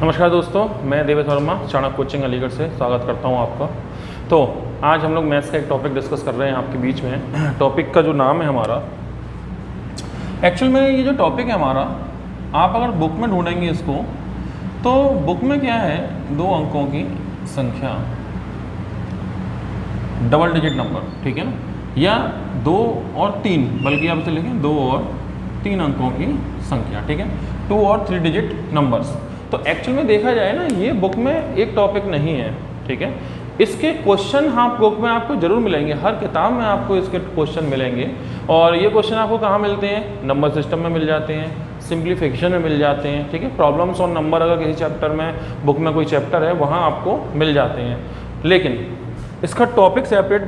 नमस्कार दोस्तों, मैं देवेश वर्मा चाणक्य कोचिंग अलीगढ़ से स्वागत करता हूं आपका। तो आज हम लोग मैथ्स का एक टॉपिक डिस्कस कर रहे हैं आपके बीच में। टॉपिक का जो नाम है हमारा, एक्चुअल में ये जो टॉपिक है हमारा, आप अगर बुक में ढूंढेंगे इसको तो बुक में क्या है, 2 अंकों की संख्या, डबल डिजिट नंबर, ठीक है ना, या 2 और 3, बल्कि आप इसे लिखें 2 और 3 अंकों की संख्या, ठीक है, 2 और 3 डिजिट नंबर्स। तो एक्चुअल में देखा जाए ना, ये बुक में एक टॉपिक नहीं है, ठीक है। इसके क्वेश्चन हाँ बुक में आपको जरूर मिलेंगे, हर किताब में आपको इसके क्वेश्चन मिलेंगे। और ये क्वेश्चन आपको कहाँ मिलते हैं, नंबर सिस्टम में मिल जाते हैं, सिंप्लीफिकेशन में मिल जाते हैं, ठीक है। प्रॉब्लम्स ऑन नंबर अगर किसी चैप्टर में, बुक में कोई चैप्टर है, वहाँ आपको मिल जाते हैं। लेकिन इसका टॉपिक सेपरेट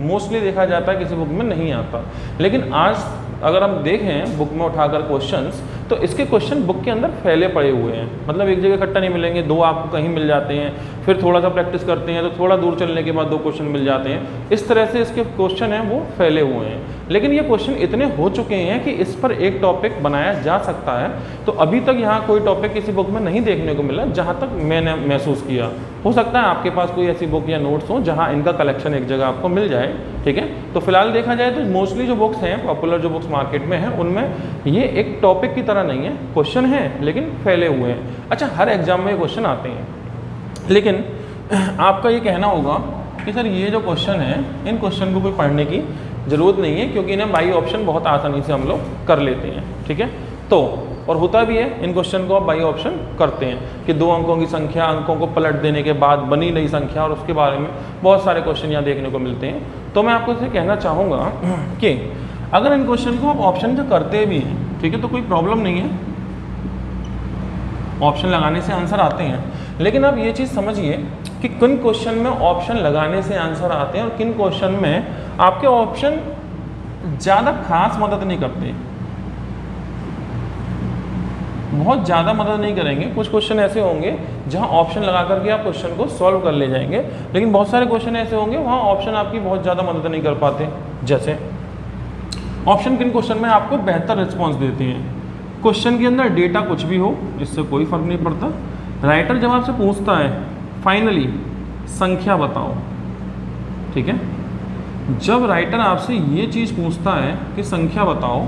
मोस्टली देखा जाता है, किसी बुक में नहीं आता। लेकिन आज अगर हम देखें बुक में उठाकर क्वेश्चंस, तो इसके क्वेश्चन बुक के अंदर फैले पड़े हुए हैं, मतलब एक जगह इकट्ठा नहीं मिलेंगे, 2 आपको कहीं मिल जाते हैं, फिर थोड़ा सा प्रैक्टिस करते हैं तो थोड़ा दूर चलने के बाद 2 क्वेश्चन मिल जाते हैं। इस तरह से इसके क्वेश्चन हैं वो फैले हुए हैं। लेकिन ये क्वेश्चन इतने हो चुके हैं कि इस पर एक टॉपिक बनाया जा सकता है। तो अभी तक यहाँ कोई टॉपिक किसी बुक में नहीं देखने को मिला, जहाँ तक मैंने महसूस किया। हो सकता है आपके पास कोई ऐसी बुक या नोट्स हो जहाँ इनका कलेक्शन एक जगह आपको मिल जाए, ठीक है। तो फिलहाल देखा जाए तो मोस्टली जो बुक्स हैं, पॉपुलर जो बुक्स मार्केट में हैं, उनमें ये एक टॉपिक की तरह नहीं है, क्वेश्चन है लेकिन फैले हुए हैं। अच्छा, हर एग्जाम में ये क्वेश्चन आते हैं, लेकिन आपका ये कहना होगा कि सर ये जो क्वेश्चन है, इन क्वेश्चन को कोई पढ़ने की ज़रूरत नहीं है, क्योंकि इन्हें बाई ऑप्शन बहुत आसानी से हम लोग कर लेते हैं, ठीक है। तो और होता भी है, इन क्वेश्चन को आप बाई ऑप्शन करते हैं कि 2 अंकों की संख्या, अंकों को पलट देने के बाद बनी नई संख्या, और उसके बारे में बहुत सारे क्वेश्चन यहाँ देखने को मिलते हैं। तो मैं आपको इसे कहना चाहूँगा कि अगर इन क्वेश्चन को आप ऑप्शन से करते भी हैं, ठीक है, तो कोई प्रॉब्लम नहीं है, ऑप्शन लगाने से आंसर आते हैं। लेकिन आप ये चीज़ समझिए कि किन क्वेश्चन में ऑप्शन लगाने से आंसर आते हैं और किन क्वेश्चन में आपके ऑप्शन ज़्यादा खास मदद नहीं करते, बहुत ज़्यादा मदद नहीं करेंगे। कुछ क्वेश्चन ऐसे होंगे जहां ऑप्शन लगा करके आप क्वेश्चन को सॉल्व कर ले जाएंगे, लेकिन बहुत सारे क्वेश्चन ऐसे होंगे वहां ऑप्शन आपकी बहुत ज़्यादा मदद नहीं कर पाते। जैसे ऑप्शन किन क्वेश्चन में आपको बेहतर रिस्पॉन्स देते हैं, क्वेश्चन के अंदर डेटा कुछ भी हो, इससे कोई फर्क नहीं पड़ता। राइटर जब आपसे पूछता है फाइनली संख्या बताओ, ठीक है, जब राइटर आपसे ये चीज़ पूछता है कि संख्या बताओ,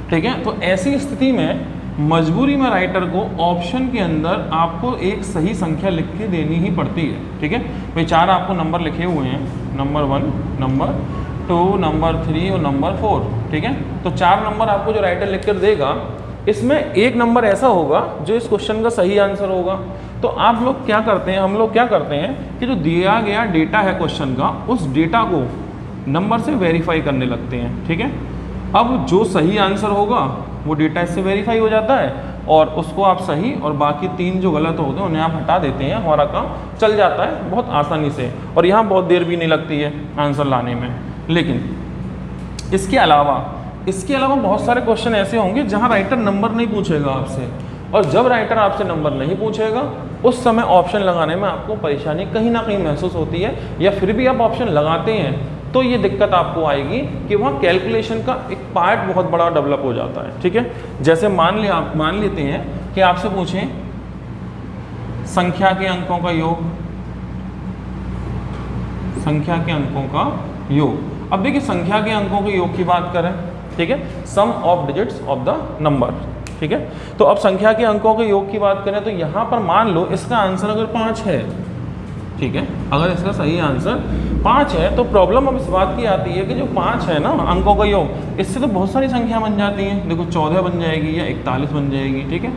ठीक है, तो ऐसी स्थिति में मजबूरी में राइटर को ऑप्शन के अंदर आपको एक सही संख्या लिख के देनी ही पड़ती है, ठीक है। भाई 4 आपको नंबर लिखे हुए हैं, नंबर 1, नंबर 2, नंबर 3 और नंबर 4, ठीक है। तो 4 नंबर आपको जो राइटर लिख कर देगा, इसमें एक नंबर ऐसा होगा जो इस क्वेश्चन का सही आंसर होगा। तो आप लोग क्या करते हैं, हम लोग क्या करते हैं कि जो दिया गया डेटा है क्वेश्चन का, उस डेटा को नंबर से वेरीफाई करने लगते हैं, ठीक है। अब जो सही आंसर होगा वो डेटा इससे वेरीफाई हो जाता है, और उसको आप सही, और बाकी 3 जो गलत होते हैं उन्हें आप हटा देते हैं, हमारा काम चल जाता है बहुत आसानी से, और यहाँ बहुत देर भी नहीं लगती है आंसर लाने में। लेकिन इसके अलावा बहुत सारे क्वेश्चन ऐसे होंगे जहाँ राइटर नंबर नहीं पूछेगा आपसे, और जब राइटर आपसे नंबर नहीं पूछेगा उस समय ऑप्शन लगाने में आपको परेशानी कहीं ना कहीं महसूस होती है, या फिर भी आप ऑप्शन लगाते हैं तो ये दिक्कत आपको आएगी कि वहाँ कैलकुलेशन का एक पार्ट बहुत बड़ा डेवलप हो जाता है, ठीक है। जैसे मान लेते हैं कि आपसे पूछें संख्या के अंकों का योग, संख्या के अंकों का योग। अब देखिए, संख्या के अंकों के योग की बात करें, ठीक है, sum of digits of the number, ठीक है। तो अब संख्या के अंकों के योग की बात करें तो यहाँ पर मान लो इसका आंसर अगर 5 है, ठीक है, अगर इसका सही आंसर 5 है, तो प्रॉब्लम अब इस बात की आती है कि जो 5 है ना अंकों का योग, इससे तो बहुत सारी संख्या बन जाती हैं। देखो 14 बन जाएगी, या 41 बन जाएगी, ठीक है,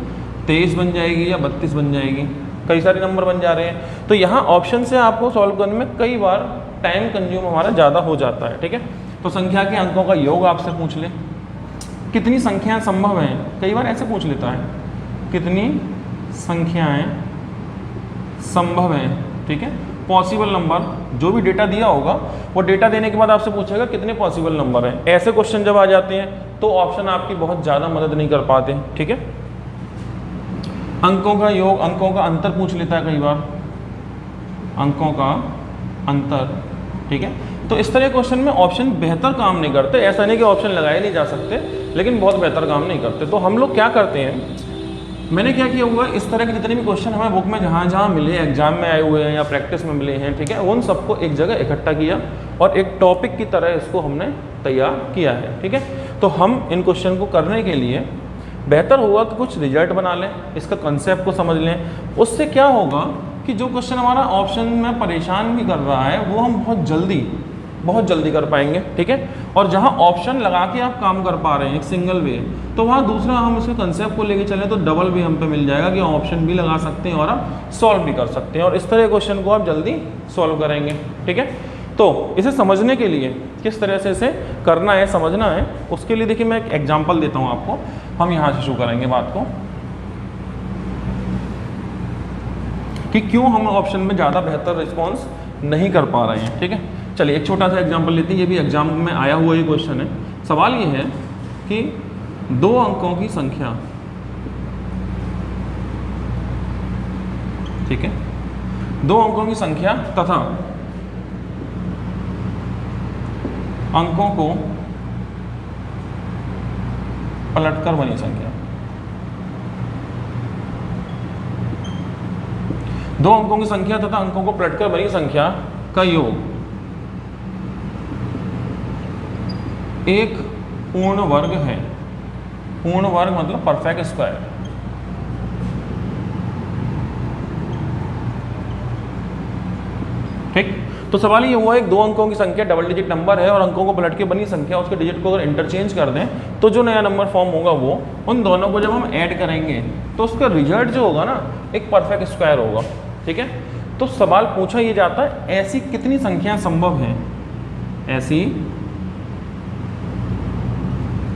23 बन जाएगी, या 32 बन जाएगी, कई सारे नंबर बन जा रहे हैं। तो यहाँ ऑप्शन से आपको सॉल्व करने में कई बार टाइम कंज्यूम हमारा ज़्यादा हो जाता है, ठीक है। तो संख्या के अंकों का योग आपसे पूछ ले, कितनी संख्याएँ संभव हैं, कई बार ऐसे पूछ लेता है, कितनी संख्याएँ संभव हैं, ठीक है। पॉसिबल नंबर, जो भी डेटा दिया होगा वो डेटा देने के बाद आपसे पूछेगा कितने पॉसिबल नंबर हैं। ऐसे क्वेश्चन जब आ जाते हैं तो ऑप्शन आपकी बहुत ज़्यादा मदद नहीं कर पाते, ठीक है। अंकों का योग, अंकों का अंतर पूछ लेता है कई बार, अंकों का अंतर, ठीक है। तो इस तरह क्वेश्चन में ऑप्शन बेहतर काम नहीं करते। ऐसा नहीं कि ऑप्शन लगाए नहीं जा सकते, लेकिन बहुत बेहतर काम नहीं करते। तो हम लोग क्या करते हैं मैंने क्या किया हुआ है, इस तरह के जितने भी क्वेश्चन हमें बुक में जहाँ जहाँ मिले, एग्जाम में आए हुए हैं या प्रैक्टिस में मिले हैं, ठीक है, उन सबको एक जगह इकट्ठा किया और एक टॉपिक की तरह इसको हमने तैयार किया है, ठीक है। तो हम इन क्वेश्चन को करने के लिए बेहतर होगा कि कुछ रिजल्ट बना लें, इसका कंसेप्ट को समझ लें। उससे क्या होगा कि जो क्वेश्चन हमारा ऑप्शन में परेशान भी कर रहा है वो हम बहुत जल्दी कर पाएंगे, ठीक है। और जहाँ ऑप्शन लगा के आप काम कर पा रहे हैं एक सिंगल वे, तो वहाँ दूसरा हम उसके कंसेप्ट को लेके चलें तो डबल वे हम पे मिल जाएगा कि ऑप्शन भी लगा सकते हैं और आप सॉल्व भी कर सकते हैं, और इस तरह क्वेश्चन को आप जल्दी सॉल्व करेंगे, ठीक है। तो इसे समझने के लिए किस तरह से इसे करना है, समझना है, उसके लिए देखिए मैं एक एग्जाम्पल देता हूँ आपको। हम यहाँ से शुरू करेंगे बात को कि क्यों हम ऑप्शन में ज़्यादा बेहतर रिस्पॉन्स नहीं कर पा रहे हैं, ठीक है। चलिए एक छोटा सा एग्जांपल लेते हैं, ये भी एग्जाम में आया हुआ ही क्वेश्चन है। सवाल ये है कि 2 अंकों की संख्या, ठीक है, 2 अंकों की संख्या तथा अंकों को पलटकर बनी संख्या, 2 अंकों की संख्या तथा अंकों को पलटकर बनी संख्या का योग एक पूर्ण वर्ग है। पूर्ण वर्ग मतलब परफेक्ट स्क्वायर। ठीक, तो सवाल ये हुआ एक 2 अंकों की संख्या डबल डिजिट नंबर है और अंकों को पलट के बनी संख्या, उसके डिजिट को अगर इंटरचेंज कर दें तो जो नया नंबर फॉर्म होगा वो उन दोनों को जब हम ऐड करेंगे तो उसका रिजल्ट जो होगा ना एक परफेक्ट स्क्वायर होगा, ठीक है। तो सवाल पूछा ये जाता है ऐसी कितनी संख्याएं संभव हैं, ऐसी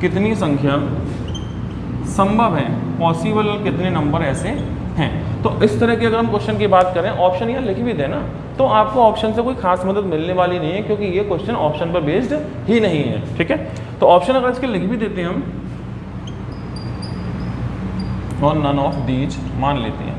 कितनी संख्या संभव है, पॉसिबल कितने नंबर ऐसे हैं। तो इस तरह के अगर हम क्वेश्चन की बात करें, ऑप्शन यहाँ लिख भी देना तो आपको ऑप्शन से कोई खास मदद मिलने वाली नहीं है क्योंकि ये क्वेश्चन ऑप्शन पर बेस्ड ही नहीं है, ठीक है। तो ऑप्शन अगर इसके लिख भी देते हैं हम और नन ऑफ दीज मान लेते हैं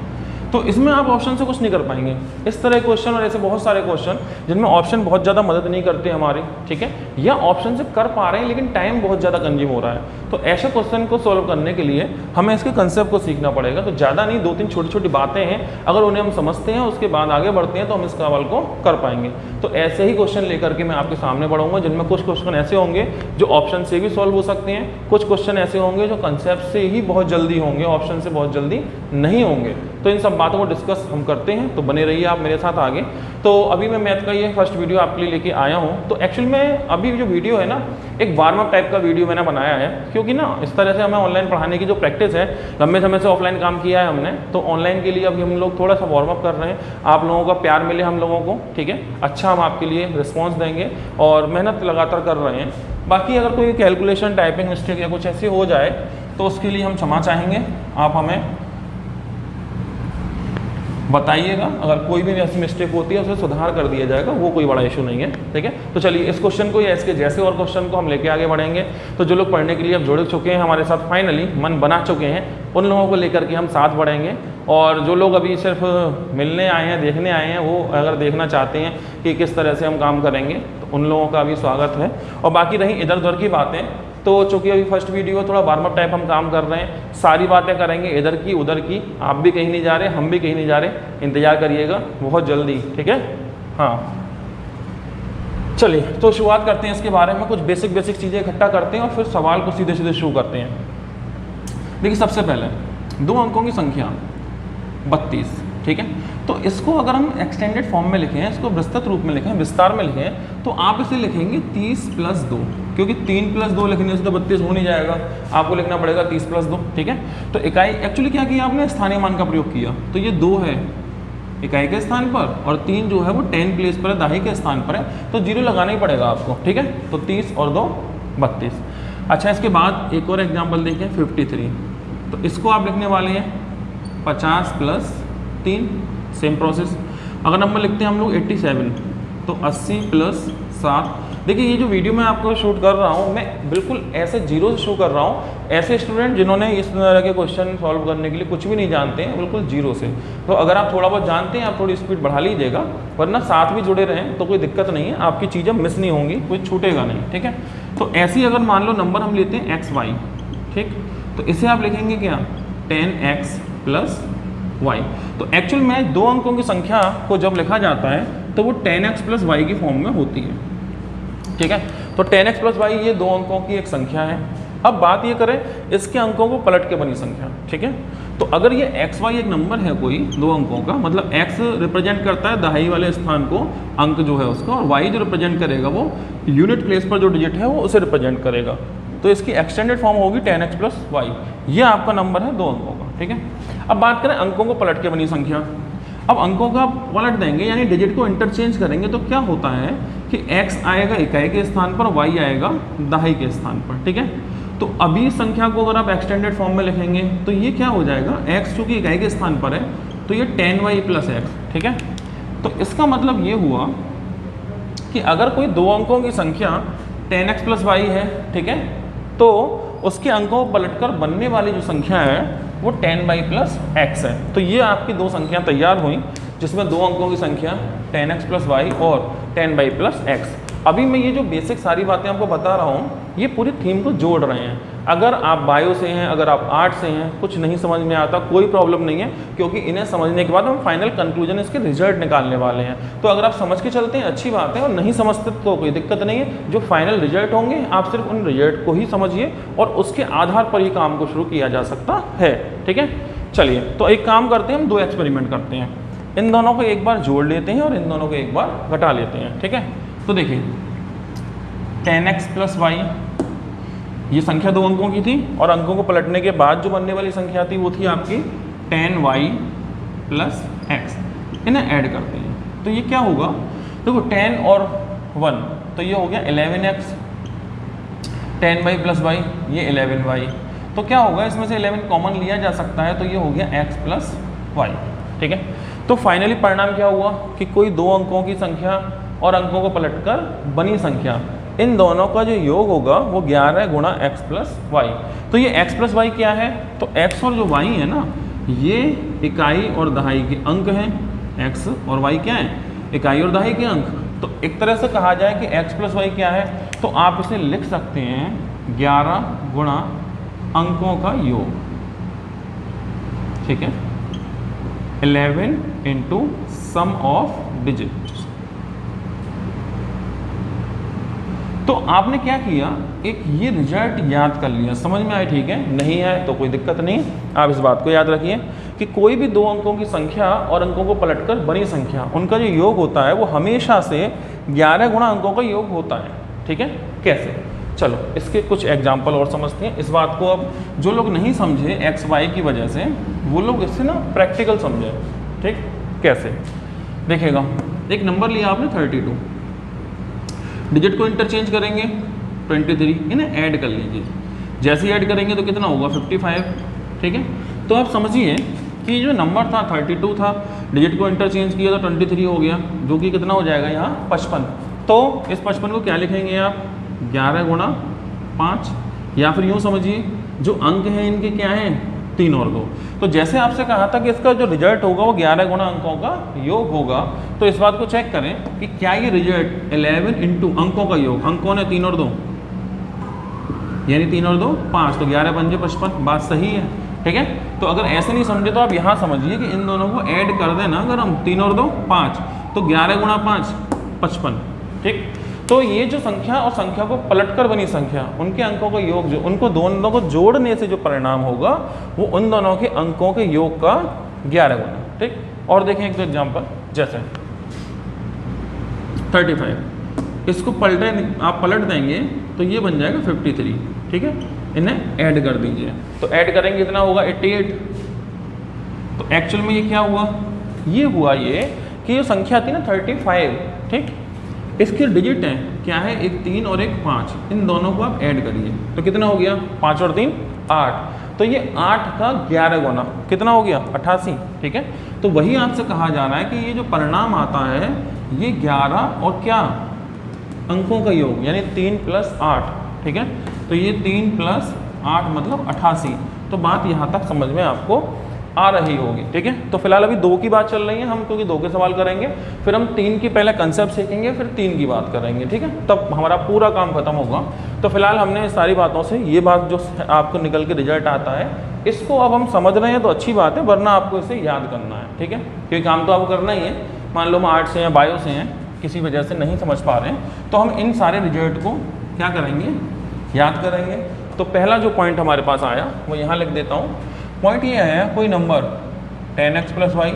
तो इसमें आप ऑप्शन से कुछ नहीं कर पाएंगे। इस तरह के क्वेश्चन और ऐसे बहुत सारे क्वेश्चन जिनमें ऑप्शन बहुत ज़्यादा मदद नहीं करते हमारी, ठीक है, या ऑप्शन से कर पा रहे हैं लेकिन टाइम बहुत ज़्यादा कंज्यूम हो रहा है। तो ऐसे क्वेश्चन को सॉल्व करने के लिए हमें इसके कंसेप्ट को सीखना पड़ेगा। तो ज़्यादा नहीं, 2-3 छोटी छोटी बातें हैं, अगर उन्हें हम समझते हैं उसके बाद आगे बढ़ते हैं तो हम इस सवाल को कर पाएंगे। तो ऐसे ही क्वेश्चन लेकर के मैं आपके सामने बढ़ूंगा जिनमें कुछ क्वेश्चन ऐसे होंगे जो ऑप्शन से भी सॉल्व हो सकते हैं, कुछ क्वेश्चन ऐसे होंगे जो कंसेप्ट से ही बहुत जल्दी होंगे, ऑप्शन से बहुत जल्दी नहीं होंगे। तो इन सब बातों को डिस्कस हम करते हैं, तो बने रहिए आप मेरे साथ आगे। तो अभी मैं मैथ का ये फर्स्ट वीडियो आपके लिए लेके आया हूँ। तो एक्चुअल में अभी जो वीडियो है ना एक वार्म अप टाइप का वीडियो मैंने बनाया है, क्योंकि ना इस तरह से हमें ऑनलाइन पढ़ाने की जो प्रैक्टिस है, लंबे समय से ऑफलाइन काम किया है हमने, तो ऑनलाइन के लिए अभी हम लोग थोड़ा सा वार्म अप कर रहे हैं। आप लोगों का प्यार मिले हम लोगों को, ठीक है, अच्छा हम आपके लिए रिस्पॉन्स देंगे और मेहनत लगातार कर रहे हैं। बाकी अगर कोई कैलकुलेशन, टाइपिंग मिस्टेक या कुछ ऐसी हो जाए तो उसके लिए हम क्षमा चाहेंगे, आप हमें बताइएगा। अगर कोई भी ऐसी मिस्टेक होती है उसे सुधार कर दिया जाएगा, वो कोई बड़ा इशू नहीं है, ठीक है। तो चलिए इस क्वेश्चन को या इसके जैसे और क्वेश्चन को हम लेके आगे बढ़ेंगे। तो जो लोग पढ़ने के लिए अब जुड़ चुके हैं हमारे साथ, फाइनली मन बना चुके हैं, उन लोगों को लेकर के हम साथ बढ़ेंगे। और जो लोग अभी सिर्फ मिलने आए हैं, देखने आए हैं, वो अगर देखना चाहते हैं कि किस तरह से हम काम करेंगे तो उन लोगों का भी स्वागत है। और बाकी रही इधर उधर की बातें, तो चूँकि अभी फर्स्ट वीडियो थोड़ा वार्म अप टाइप हम काम कर रहे हैं, सारी बातें करेंगे इधर की उधर की, आप भी कहीं नहीं जा रहे, हम भी कहीं नहीं जा रहे, इंतजार करिएगा बहुत जल्दी, ठीक है। हाँ चलिए तो शुरुआत करते हैं इसके बारे में, कुछ बेसिक चीज़ें इकट्ठा करते हैं और फिर सवाल को सीधे सीधे शुरू करते हैं। देखिए सबसे पहले 2 अंकों की संख्या 32, ठीक है। तो इसको अगर हम एक्सटेंडेड फॉर्म में लिखें, इसको विस्तृत रूप में लिखें, विस्तार में लिखें, तो आप इसे लिखेंगे 30 + 2, क्योंकि 3 + 2 लिखने से तो 32 हो नहीं जाएगा, आपको लिखना पड़ेगा 30 + 2, ठीक है। तो इकाई एक्चुअली क्या किया आपने, स्थानीय मान का प्रयोग किया। तो ये 2 है इकाई के स्थान पर और 3 जो है वो 10 प्लेस पर है, दाही के स्थान पर है, तो 0 लगाना ही पड़ेगा आपको, ठीक है। तो 30 और 2 32। अच्छा इसके बाद एक और एग्जाम्पल देखें 53। तो इसको आप लिखने वाले हैं 50 + 3, सेम प्रोसेस। अगर नंबर लिखते हैं हम लोग 87, तो 80 + 7। देखिए ये जो वीडियो मैं आपको शूट कर रहा हूँ, मैं बिल्कुल ऐसे जीरो से शुरू कर रहा हूँ। ऐसे स्टूडेंट जिन्होंने इस तरह के क्वेश्चन सॉल्व करने के लिए कुछ भी नहीं जानते हैं, बिल्कुल जीरो से, तो अगर आप थोड़ा बहुत जानते हैं आप थोड़ी स्पीड बढ़ा लीजिएगा, वरना साथ भी जुड़े रहें तो कोई दिक्कत नहीं है, आपकी चीज़ें मिस नहीं होंगी, कोई छूटेगा नहीं, ठीक है। तो ऐसे ही अगर मान लो नंबर हम लेते हैं XY, ठीक, तो इसे आप लिखेंगे क्या 10x प्लस वाई। तो एक्चुअल में दो अंकों की संख्या को जब लिखा जाता है तो वो 10x प्लस वाई की फॉर्म में होती है, ठीक है। तो 10x प्लस वाई ये दो अंकों की एक संख्या है। अब बात ये करें इसके अंकों को पलट के बनी संख्या, ठीक है। तो अगर ये एक्स वाई एक नंबर है कोई दो अंकों का, मतलब x रिप्रेजेंट करता है दहाई वाले स्थान को, अंक जो है उसका, और y जो रिप्रेजेंट करेगा वो यूनिट प्लेस पर जो डिजिट है वो उसे रिप्रेजेंट करेगा। तो इसकी एक्सटेंडेड फॉर्म होगी 10x प्लस वाई। ये आपका नंबर है दो अंकों का, ठीक है। अब बात करें अंकों को पलट के बनी संख्या। अब अंकों का पलट देंगे यानी डिजिट को इंटरचेंज करेंगे तो क्या होता है कि x आएगा इकाई के स्थान पर, y आएगा दहाई के स्थान पर, ठीक है। तो अभी संख्या को अगर आप एक्सटेंडेड फॉर्म में लिखेंगे तो ये क्या हो जाएगा, x चूँकि इकाई के स्थान पर है तो ये 10y प्लस x, ठीक है। तो इसका मतलब ये हुआ कि अगर कोई दो अंकों की संख्या 10x प्लस वाई है, ठीक है, तो उसके अंकों को पलटकर बनने वाली जो संख्या है वो 10y प्लस x है। तो ये आपकी दो संख्या तैयार हुई जिसमें दो अंकों की संख्या 10x प्लस वाई और 10y प्लस x। अभी मैं ये जो बेसिक सारी बातें आपको बता रहा हूँ ये पूरी थीम को जोड़ रहे हैं। अगर आप बायो से हैं, अगर आप आर्ट से हैं, कुछ नहीं समझ में आता कोई प्रॉब्लम नहीं है, क्योंकि इन्हें समझने के बाद हम फाइनल कंक्लूजन इसके रिजल्ट निकालने वाले हैं। तो अगर आप समझ के चलते हैं अच्छी बात है, और नहीं समझते तो कोई दिक्कत नहीं है। जो फाइनल रिजल्ट होंगे आप सिर्फ उन रिजल्ट को ही समझिए और उसके आधार पर ही काम को शुरू किया जा सकता है, ठीक है। चलिए तो एक काम करते हैं, हम दो एक्सपेरिमेंट करते हैं। इन दोनों को एक बार जोड़ लेते हैं और इन दोनों को एक बार घटा लेते हैं, ठीक है। तो देखिए 10x प्लस वाई ये संख्या दो अंकों की थी और अंकों को पलटने के बाद जो बनने वाली संख्या थी वो थी आपकी 10y प्लस x। इन्हें ऐड करते हैं तो ये क्या होगा, देखो 10 और 1 तो ये हो गया 11x, 10y प्लस y ये 11y। तो क्या होगा, इसमें से 11 कॉमन लिया जा सकता है तो ये हो गया x प्लस y, ठीक है। तो फाइनली परिणाम क्या हुआ कि कोई दो अंकों की संख्या और अंकों को पलटकर बनी संख्या, इन दोनों का जो योग होगा वो 11 गुणा x प्लस वाई। तो ये x प्लस वाई क्या है, तो x और जो y है ना ये इकाई और दहाई के अंक हैं, x और y क्या है, इकाई और दहाई के अंक। तो एक तरह से कहा जाए कि x प्लस वाई क्या है, तो आप इसे लिख सकते हैं 11 गुणा अंकों का योग, ठीक है, 11 इंटू सम ऑफ डिजिट। तो आपने क्या किया, एक ये रिजल्ट याद कर लिया, समझ में आया, ठीक है। नहीं है तो कोई दिक्कत नहीं, आप इस बात को याद रखिए कि कोई भी दो अंकों की संख्या और अंकों को पलटकर बनी संख्या, उनका जो योग होता है वो हमेशा से 11 गुणा अंकों का योग होता है, ठीक है। कैसे, चलो इसके कुछ एग्जाम्पल और समझते हैं। इस बात को अब जो लोग नहीं समझे एक्स वाई की वजह से, वो लोग इससे ना प्रैक्टिकल समझे, ठीक। कैसे देखिएगा, एक नंबर लिया आपने 32, डिजिट को इंटरचेंज करेंगे 23, इन्हें ऐड कर लीजिए। जैसे ही ऐड करेंगे तो कितना होगा 55, ठीक है। तो आप समझिए कि जो नंबर था 32 था, डिजिट को इंटरचेंज किया तो 23 हो गया, जो कि कितना हो जाएगा यहाँ 55। तो इस 55 को क्या लिखेंगे आप, 11 गुणा 5, या फिर यूँ समझिए जो अंक हैं इनके क्या हैं 3 और 2। तो जैसे आपसे कहा था कि इसका जो रिजल्ट होगा वो 11 गुणा अंकों का योग होगा, तो इस बात को चेक करें कि क्या ये रिजल्ट 11 इंटू अंकों का योग, अंकों ने 3 और 2 यानी 3 और 2 5, तो 11 पंजे 55, बात सही है, ठीक है। तो अगर ऐसे नहीं समझे तो आप यहाँ समझिए कि इन दोनों को ऐड कर देना, अगर हम 3 और 2 5, तो 11 गुणा 5 55, ठीक। तो ये जो संख्या और संख्या को पलटकर बनी संख्या, उनके अंकों का योग जो, उनको दोनों को जोड़ने से जो परिणाम होगा वो उन दोनों के अंकों के योग का 11 गुना, ठीक। और देखें एक दो एग्जाम्पल, जैसे 35, इसको आप पलट देंगे तो ये बन जाएगा 53, ठीक है। इन्हें ऐड कर दीजिए, तो ऐड करेंगे कितना होगा 88। तो एक्चुअल में ये क्या हुआ, ये हुआ ये कि जो संख्या थी ना 35, ठीक, इसके डिजिट हैं क्या है, एक 3 और एक 5, इन दोनों को आप ऐड करिए तो कितना हो गया 5 और 3 8। तो ये 8 का 11 गुना कितना हो गया 88, ठीक है। तो वही आपसे कहा जा रहा है कि ये जो परिणाम आता है ये 11 और क्या अंकों का योग यानी 3 प्लस 8, ठीक है। तो ये 3 प्लस 8 मतलब 88। तो बात यहाँ तक समझ में आपको आ रही होगी, ठीक है। तो फिलहाल अभी 2 की बात चल रही है, हम क्योंकि 2 के सवाल करेंगे, फिर हम 3 की पहले कंसेप्ट सीखेंगे, फिर 3 की बात करेंगे, ठीक है। तब हमारा पूरा काम खत्म होगा। तो फिलहाल हमने सारी बातों से ये बात जो आपको निकल के रिजल्ट आता है इसको अब हम समझ रहे हैं तो अच्छी बात है, वरना आपको इसे याद करना है, ठीक है, क्योंकि काम तो आपको करना ही है। मान लो हम आर्ट्स से या बायो से हैं, किसी वजह से नहीं समझ पा रहे हैं, तो हम इन सारे रिजल्ट को क्या करेंगे, याद करेंगे। तो पहला जो पॉइंट हमारे पास आया वो यहाँ लिख देता हूँ। पॉइंट ये आया, कोई नंबर 10x + y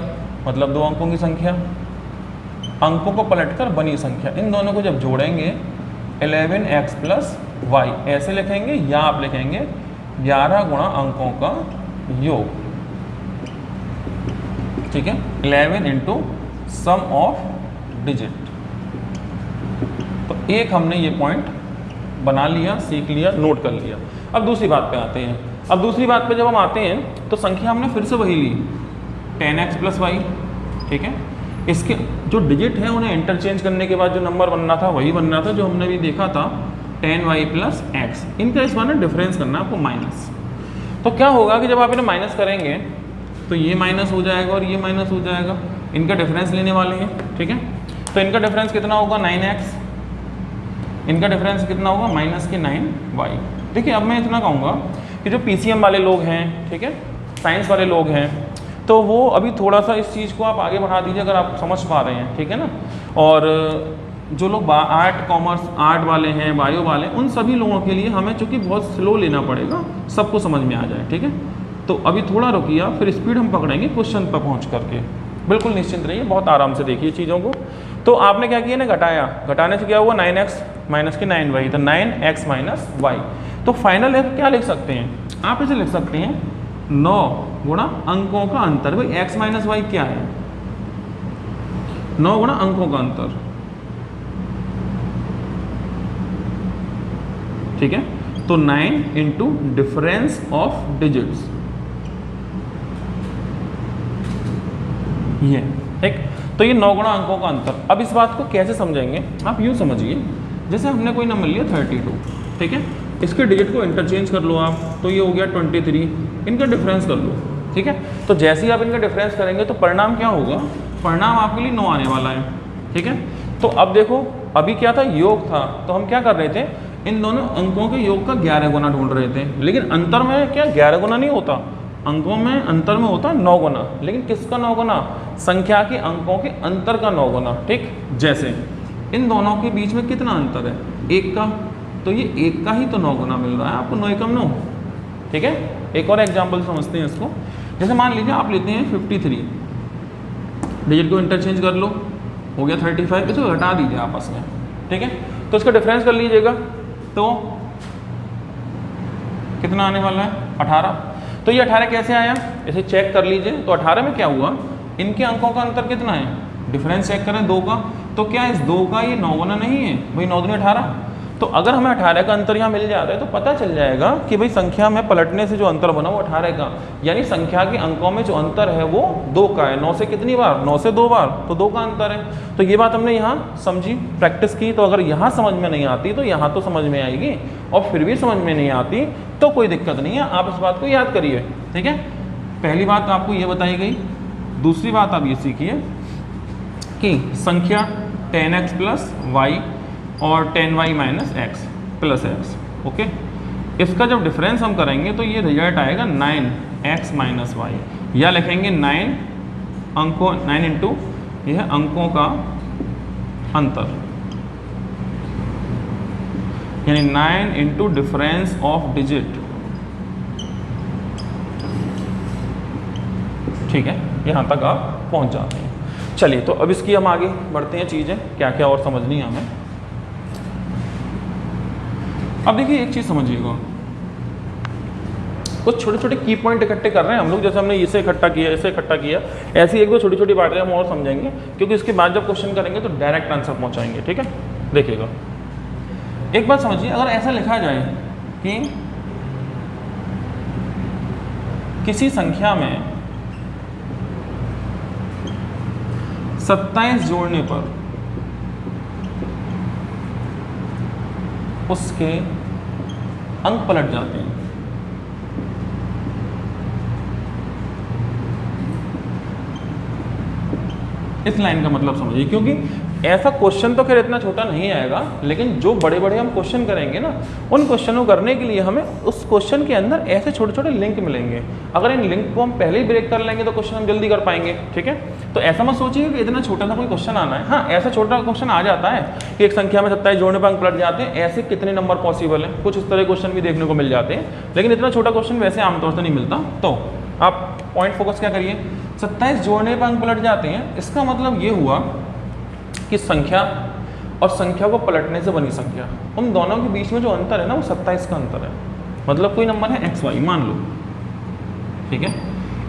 मतलब 2 अंकों की संख्या, अंकों को पलटकर बनी संख्या, इन दोनों को जब जोड़ेंगे 11x + y ऐसे लिखेंगे, या आप लिखेंगे 11 गुणा अंकों का योग, ठीक है, 11 इंटू सम ऑफ डिजिट। तो एक हमने ये पॉइंट बना लिया, सीख लिया, नोट कर लिया। अब दूसरी बात पे आते हैं। अब दूसरी बात पे जब हम आते हैं तो संख्या हमने फिर से वही ली, 10x + y, ठीक है। इसके जो डिजिट हैं उन्हें इंटरचेंज करने के बाद जो नंबर बनना था वही बनना था जो हमने भी देखा था, 10y + x। इनका इस बार ना डिफरेंस करना है आपको, माइनस। तो क्या होगा कि जब आप इन्हें माइनस करेंगे तो ये माइनस हो जाएगा और ये माइनस हो जाएगा, इनका डिफरेंस लेने वाले हैं, ठीक है। तो इनका डिफरेंस कितना होगा, 9x, इनका डिफरेंस कितना होगा, -9y। देखिए अब मैं इतना कहूँगा कि जो PCM वाले लोग हैं, ठीक है, साइंस वाले लोग हैं, तो वो अभी थोड़ा सा इस चीज़ को आप आगे बढ़ा दीजिए अगर आप समझ पा रहे हैं, ठीक है ना। और जो लोग आर्ट, कॉमर्स, आर्ट वाले हैं, बायो वाले, उन सभी लोगों के लिए हमें चूँकि बहुत स्लो लेना पड़ेगा, सबको समझ में आ जाए, ठीक है। तो अभी थोड़ा रुकिए, फिर स्पीड हम पकड़ेंगे क्वेश्चन पर पहुँच करके। बिल्कुल निश्चिंत रहिए, बहुत आराम से देखिए चीज़ों को। तो आपने क्या किया ना, घटाया, घटाने से क्या हुआ, 9x - 9y, तो 9x - y। तो फाइनल क्या लिख सकते हैं आप, इसे लिख सकते हैं 9 गुणा अंकों का अंतर। भाई x - y क्या है, 9 गुणा अंकों का अंतर, ठीक है। तो 9 इंटू डिफरेंस ऑफ डिजिट्स, ये ठीक। तो ये 9 गुणा अंकों का अंतर। अब इस बात को कैसे समझेंगे, आप यूँ समझिए, जैसे हमने कोई नंबर लिया 32, ठीक है, इसके डिजिट को इंटरचेंज कर लो आप, तो ये हो गया 23, इनका डिफरेंस कर लो, ठीक है। तो जैसे ही आप इनका डिफरेंस करेंगे तो परिणाम क्या होगा, परिणाम आपके लिए 9 आने वाला है, ठीक है। तो अब देखो, अभी क्या था, योग था, तो हम क्या कर रहे थे, इन दोनों अंकों के योग का 11 गुना ढूंढ रहे थे। लेकिन अंतर में क्या 11 गुना नहीं होता, अंकों में अंतर में होता है 9 गुना। लेकिन किसका 9 गुना, संख्या के अंकों के अंतर का 9 गुना, ठीक। जैसे इन दोनों के बीच में कितना अंतर है, 1 का, तो ये 1 का ही तो 9 गुना मिल रहा है आपको, 9 एकम 9, ठीक है। एक और एग्जाम्पल समझते हैं इसको। जैसे मान लीजिए आप लेते हैं 53, डिजिट को इंटरचेंज कर लो, हो गया 35, इसको घटा दीजिए आपस में, ठीक है। तो इसका डिफरेंस कर लीजिएगा, तो कितना आने वाला है, 18। तो ये 18 कैसे आया, इसे चेक कर लीजिए। तो 18 में क्या हुआ, इनके अंकों का अंतर कितना है, डिफरेंस चेक करें 2 का, तो क्या इस 2 का ये 9 गुना नहीं है, भाई 9 दूनी 18। तो अगर हमें 18 का अंतर यहाँ मिल जाता है तो पता चल जाएगा कि भाई संख्या में पलटने से जो अंतर बना वो 18 का, यानी संख्या के अंकों में जो अंतर है वो 2 का है। 9 से कितनी बार, 9 से 2 बार, तो 2 का अंतर है। तो ये बात हमने यहाँ समझी, प्रैक्टिस की। तो अगर यहाँ समझ में नहीं आती तो यहाँ तो समझ में आएगी, और फिर भी समझ में नहीं आती तो कोई दिक्कत नहीं है, आप इस बात को याद करिए, ठीक है। पहली बात आपको ये बताई गई। दूसरी बात आप ये सीखिए कि संख्या 10x + y और 10y - x + x, ओके, इसका जब डिफरेंस हम करेंगे तो ये रिजल्ट आएगा 9x - y, या लिखेंगे 9 अंकों, 9 इंटू यह अंकों का अंतर, यानी 9 इंटू डिफरेंस ऑफ डिजिट, ठीक है। यहाँ तक आप पहुँच जाते हैं। चलिए, तो अब इसकी हम आगे बढ़ते हैं, चीज़ें क्या क्या और समझनी है हमें। अब देखिए एक चीज़ समझिएगा, कुछ छोटे छोटे की पॉइंट इकट्ठे कर रहे हैं हम लोग, जैसे हमने इसे इकट्ठा किया, इसे इकट्ठा किया, ऐसी एक दो छोटी छोटी बातें हम और समझेंगे, क्योंकि इसके बाद जब क्वेश्चन करेंगे तो डायरेक्ट आंसर पहुंचाएंगे, ठीक है। देखिएगा, एक बात समझिए, अगर ऐसा लिखा जाए कि किसी संख्या में 27 जोड़ने पर उसके अंक पलट जाते हैं, इस लाइन का मतलब समझिए, क्योंकि ऐसा क्वेश्चन तो खैर इतना छोटा नहीं आएगा, लेकिन जो बड़े बड़े हम क्वेश्चन करेंगे ना, उन क्वेश्चनों को करने के लिए हमें उस क्वेश्चन के अंदर ऐसे छोटे छोटे लिंक मिलेंगे। अगर इन लिंक को हम पहले ही ब्रेक कर लेंगे तो क्वेश्चन हम जल्दी कर पाएंगे, ठीक है। तो ऐसा मत सोचिए कि इतना छोटा सा कोई क्वेश्चन आना है। हाँ, ऐसा छोटा क्वेश्चन आ जाता है कि एक संख्या में 27 जोड़ने पर अंक पलट जाते हैं, ऐसे कितने नंबर पॉसिबल है, कुछ इस तरह क्वेश्चन भी देखने को मिल जाते हैं, लेकिन इतना छोटा क्वेश्चन वैसे आमतौर से नहीं मिलता। तो आप पॉइंट फोकस क्या करिए, 27 जोड़ने पर अंक पलट जाते हैं, इसका मतलब ये हुआ कि संख्या और संख्या को पलटने से बनी संख्या, उन दोनों के बीच में जो अंतर है ना वो 27 का अंतर है। मतलब कोई नंबर है x y मान लो, ठीक है,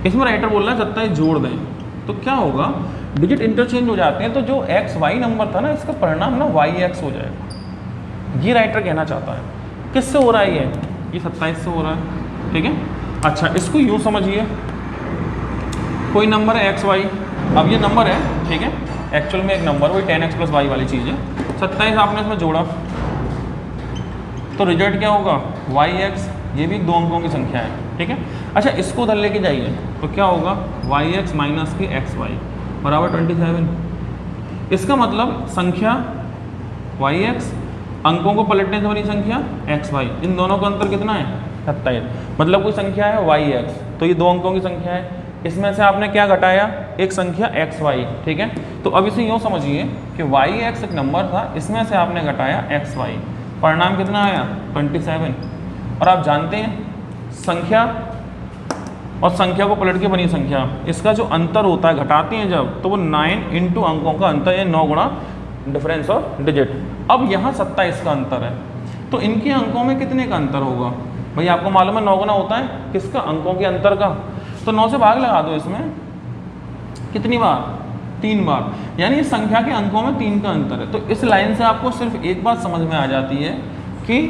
इसमें राइटर बोल रहा है 27 जोड़ दें, तो क्या होगा, डिजिट इंटरचेंज हो जाते हैं, तो जो x y नंबर था ना इसका परिणाम ना y x हो जाएगा। ये राइटर कहना चाहता है। किससे हो रहा है ये 27 से हो रहा है, ठीक है। अच्छा, इसको यूँ समझिए, कोई नंबर है x y, अब ये नंबर है, ठीक है, एक्चुअल में एक नंबर वही 10x + y वाली चीज़ है, 27 आपने इसमें जोड़ा तो रिजल्ट क्या होगा yx, ये भी 2 अंकों की संख्या है, ठीक है। अच्छा, इसको उधर लेके जाइए तो क्या होगा yx माइनस के xy बराबर 27। इसका मतलब संख्या yx अंकों को पलटने से बनी संख्या xy, इन दोनों का अंतर कितना है 27। मतलब कोई संख्या है yx, तो ये 2 अंकों की संख्या है, इसमें से आपने क्या घटाया, एक संख्या xy, ठीक है। तो अब इसे यूँ समझिए कि yx एक नंबर था, इसमें से आपने घटाया xy, परिणाम कितना आया 27। और आप जानते हैं संख्या और संख्या को पलट के बनी संख्या, इसका जो अंतर होता है घटाते हैं जब, तो वो 9 इंटू अंकों का अंतर है, 9 गुणा डिफरेंस ऑफ डिजिट। अब यहाँ 27 का अंतर है, तो इनके अंकों में कितने का अंतर होगा भाई, आपको मालूम है 9 गुना होता है किसका, अंकों के अंतर का, तो 9 से भाग लगा दो, इसमें कितनी बार 3 बार, यानी इस संख्या के अंकों में 3 का अंतर है। तो इस लाइन से आपको सिर्फ एक बात समझ में आ जाती है कि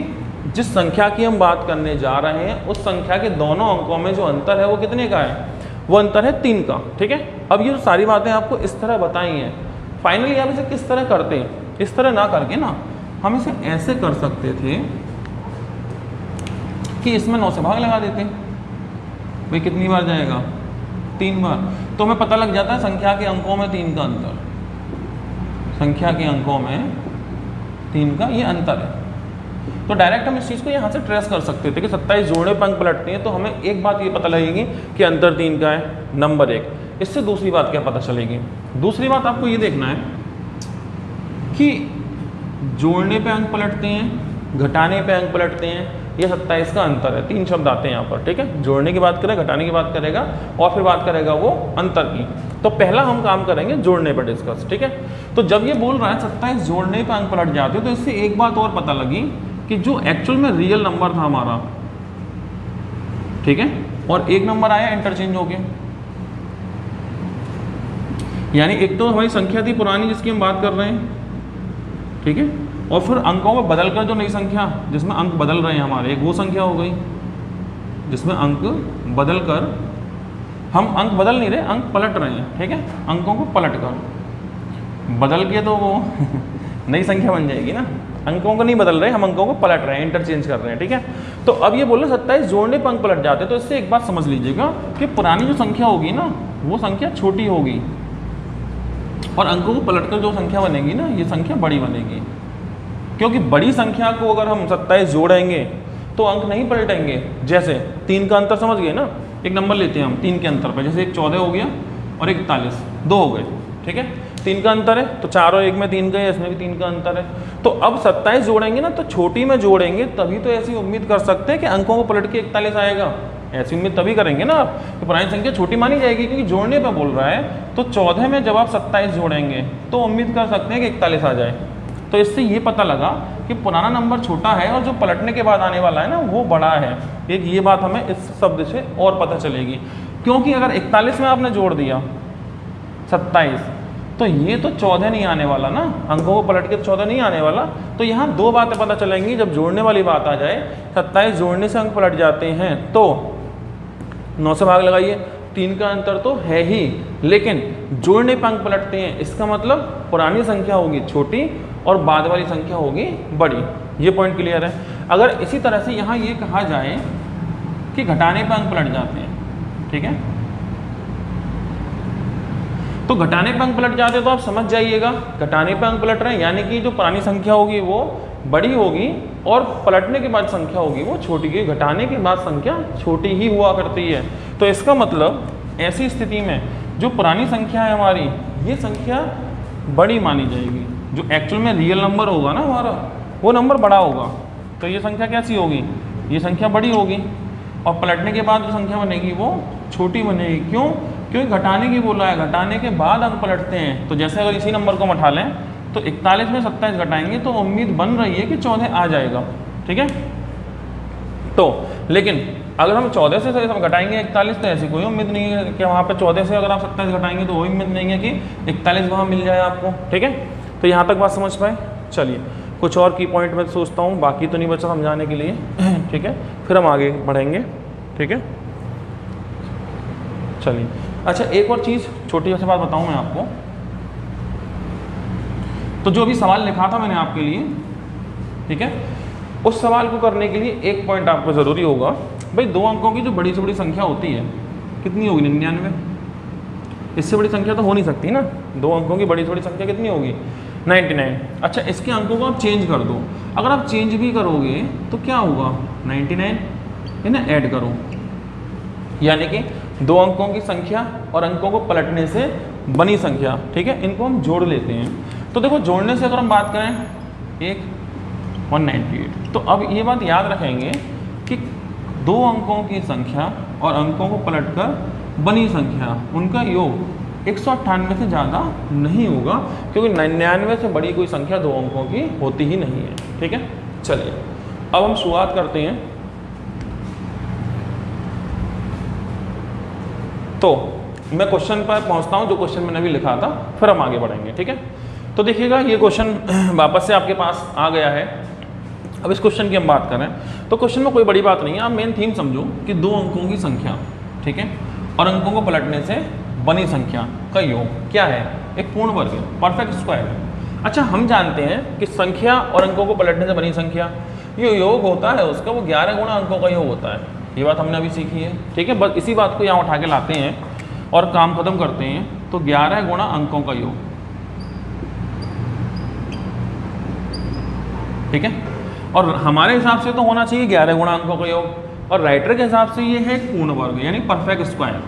जिस संख्या की हम बात करने जा रहे हैं उस संख्या के दोनों अंकों में जो अंतर है वो कितने का है, वो अंतर है 3 का, ठीक है। अब ये जो सारी बातें आपको इस तरह बताई हैं, फाइनली आप इसे किस तरह करते हैं, इस तरह ना करके ना हम इसे ऐसे कर सकते थे कि इसमें 9 से भाग लगा देते, भाई कितनी बार जाएगा 3 बार, तो हमें पता लग जाता है संख्या के अंकों में 3 का अंतर, संख्या के अंकों में 3 का ये अंतर है। तो डायरेक्ट हम इस चीज़ को यहाँ से ट्रेस कर सकते थे कि 27 जोड़े पर अंक पलटते हैं, तो हमें एक बात ये पता लगेगी कि अंतर 3 का है, नंबर 1। इससे दूसरी बात क्या पता चलेगी, दूसरी बात आपको ये देखना है कि जोड़ने पे अंक पलटते हैं, घटाने पे अंक पलटते हैं, ये 27 का अंतर है। 3 शब्द आते हैं यहाँ पर, ठीक है, जोड़ने की बात करेगा, घटाने की बात करेगा और फिर बात करेगा वो अंतर की। तो पहला हम काम करेंगे जोड़ने पर डिस्कस, ठीक है। तो जब ये बोल रहा है 27 जोड़ने पे अंक पलट जाते हो, तो इससे एक बात और पता लगी कि जो एक्चुअल में रियल नंबर था हमारा, ठीक है, और एक नंबर आया इंटरचेंज होके, यानी एक तो हमारी संख्या थी पुरानी जिसकी हम बात कर रहे हैं, ठीक है, और फिर अंकों को बदल कर जो नई संख्या जिसमें अंक बदल रहे हैं हमारे, एक वो संख्या हो गई जिसमें अंक बदल कर, हम अंक बदल नहीं रहे, अंक पलट रहे हैं, ठीक है, अंकों को पलट कर, बदल के तो वो नई संख्या बन जाएगी ना, अंकों को नहीं बदल रहे, हम अंकों को पलट रहे हैं, इंटरचेंज कर रहे हैं, ठीक है। तो अब ये बोल रहे 27 जोड़ने पर अंक पलट जाते हैं, तो इससे एक बात समझ लीजिएगा कि पुरानी जो संख्या होगी ना वो संख्या छोटी होगी और अंकों को पलट कर जो संख्या बनेगी ना ये संख्या बड़ी बनेगी, क्योंकि बड़ी संख्या को अगर हम 27 जोड़ेंगे तो अंक नहीं पलटेंगे। जैसे 3 का अंतर समझ गए ना, एक नंबर लेते हैं हम 3 के अंतर पर, जैसे एक 14 हो गया और एक 41, 2 हो गए, ठीक है, 3 का अंतर है, तो 4 और 1 में 3 गए, इसमें भी 3 का अंतर है। तो अब 27 जोड़ेंगे ना तो छोटी में जोड़ेंगे, तभी तो ऐसी उम्मीद कर सकते हैं कि अंकों को पलट के 41 आएगा। ऐसी उम्मीद तभी करेंगे ना आप कि पुरानी संख्या छोटी मानी जाएगी, क्योंकि जोड़ने पे बोल रहा है। तो 14 में जब आप 27 जोड़ेंगे तो उम्मीद कर सकते हैं कि 41 आ जाए। तो इससे ये पता लगा कि पुराना नंबर छोटा है और जो पलटने के बाद आने वाला है ना वो बड़ा है। एक ये बात हमें इस शब्द से और पता चलेगी, क्योंकि अगर 41 में आपने जोड़ दिया 27 तो ये तो 14 नहीं आने वाला ना, अंकों को पलट के 14 नहीं आने वाला। तो यहाँ 2 बातें पता चलेंगी जब जोड़ने वाली बात आ जाए। 27 जोड़ने से अंक पलट जाते हैं तो 9 से भाग लगाइए, 3 का अंतर तो है ही, लेकिन जोड़ने पर अंक पलटते हैं, इसका मतलब पुरानी संख्या होगी छोटी और बाद वाली संख्या होगी बड़ी। ये पॉइंट क्लियर है। अगर इसी तरह से यहाँ ये कहा जाए कि घटाने पर अंक पलट जाते हैं, ठीक है, तो घटाने पे अंक पलट जाते तो आप समझ जाइएगा, घटाने पे अंक पलट रहे हैं यानी कि जो पुरानी संख्या होगी वो बड़ी होगी और पलटने के बाद संख्या होगी वो छोटी होगी, घटाने के बाद संख्या छोटी ही हुआ करती है। तो इसका मतलब ऐसी स्थिति में जो पुरानी संख्या है हमारी, ये संख्या बड़ी मानी जाएगी, जो एक्चुअल में रियल नंबर होगा ना हमारा, वो नंबर बड़ा होगा। तो ये संख्या कैसी होगी, ये संख्या बड़ी होगी और पलटने के बाद जो संख्या बनेगी वो छोटी बनेगी। क्यों? क्योंकि घटाने की बोला है, घटाने के बाद अंक पलटते हैं। तो जैसे अगर इसी नंबर को हम उठा लें तो 41 में 27 घटाएंगे तो उम्मीद बन रही है कि 14 आ जाएगा, ठीक है। तो लेकिन अगर हम 14 से हम घटाएंगे 41 तो ऐसी कोई उम्मीद नहीं है कि वहाँ पे 14 से अगर आप 27 घटाएंगे तो वही उम्मीद नहीं है कि 41 वहाँ मिल जाए आपको, ठीक है। तो यहाँ तक बात समझ पाए। चलिए कुछ और की पॉइंट मैं सोचता हूँ, बाकी तो नहीं बचा समझाने के लिए, ठीक है, फिर हम आगे बढ़ेंगे, ठीक है। चलिए अच्छा एक और चीज़ छोटी सी बात बताऊँ मैं आपको। तो जो अभी सवाल लिखा था मैंने आपके लिए, ठीक है, उस सवाल को करने के लिए एक पॉइंट आपको ज़रूरी होगा। भाई 2 अंकों की जो बड़ी से बड़ी संख्या होती है कितनी होगी? 99। इससे बड़ी संख्या तो हो नहीं सकती ना। 2 अंकों की बड़ी से बड़ी संख्या कितनी होगी? 99। अच्छा इसके अंकों को आप चेंज कर दो। अगर आप चेंज भी करोगे तो क्या होगा? 99 है ना, ऐड करो, यानी कि 2 अंकों की संख्या और अंकों को पलटने से बनी संख्या, ठीक है, इनको हम जोड़ लेते हैं। तो देखो जोड़ने से अगर हम बात करें 198, तो अब ये बात याद रखेंगे कि 2 अंकों की संख्या और अंकों को पलटकर बनी संख्या, उनका योग 198 से ज़्यादा नहीं होगा, क्योंकि 99 से बड़ी कोई संख्या 2 अंकों की होती ही नहीं है, ठीक है। चलिए अब हम शुरुआत करते हैं। तो मैं क्वेश्चन पर पहुंचता हूं, जो क्वेश्चन मैंने अभी लिखा था, फिर हम आगे बढ़ेंगे, ठीक है। तो देखिएगा ये क्वेश्चन वापस से आपके पास आ गया है। अब इस क्वेश्चन की हम बात करें तो क्वेश्चन में कोई बड़ी बात नहीं है, आप मेन थीम समझो कि 2 अंकों की संख्या, ठीक है, और अंकों को पलटने से बनी संख्या का योग क्या है? एक पूर्ण वर्ग है, परफेक्ट स्क्वायर है। अच्छा हम जानते हैं कि संख्या और अंकों को पलटने से बनी संख्या ये योग होता है उसका, वो 11 गुणा अंकों का योग होता है। ये बात हमने अभी सीखी है, ठीक है। बस इसी बात को यहाँ उठा के लाते हैं और काम खत्म करते हैं। तो 11 गुणा अंकों का योग, ठीक है, और हमारे हिसाब से तो होना चाहिए 11 गुणा अंकों का योग, और राइटर के हिसाब से ये है पूर्ण वर्ग यानी परफेक्ट स्क्वायर,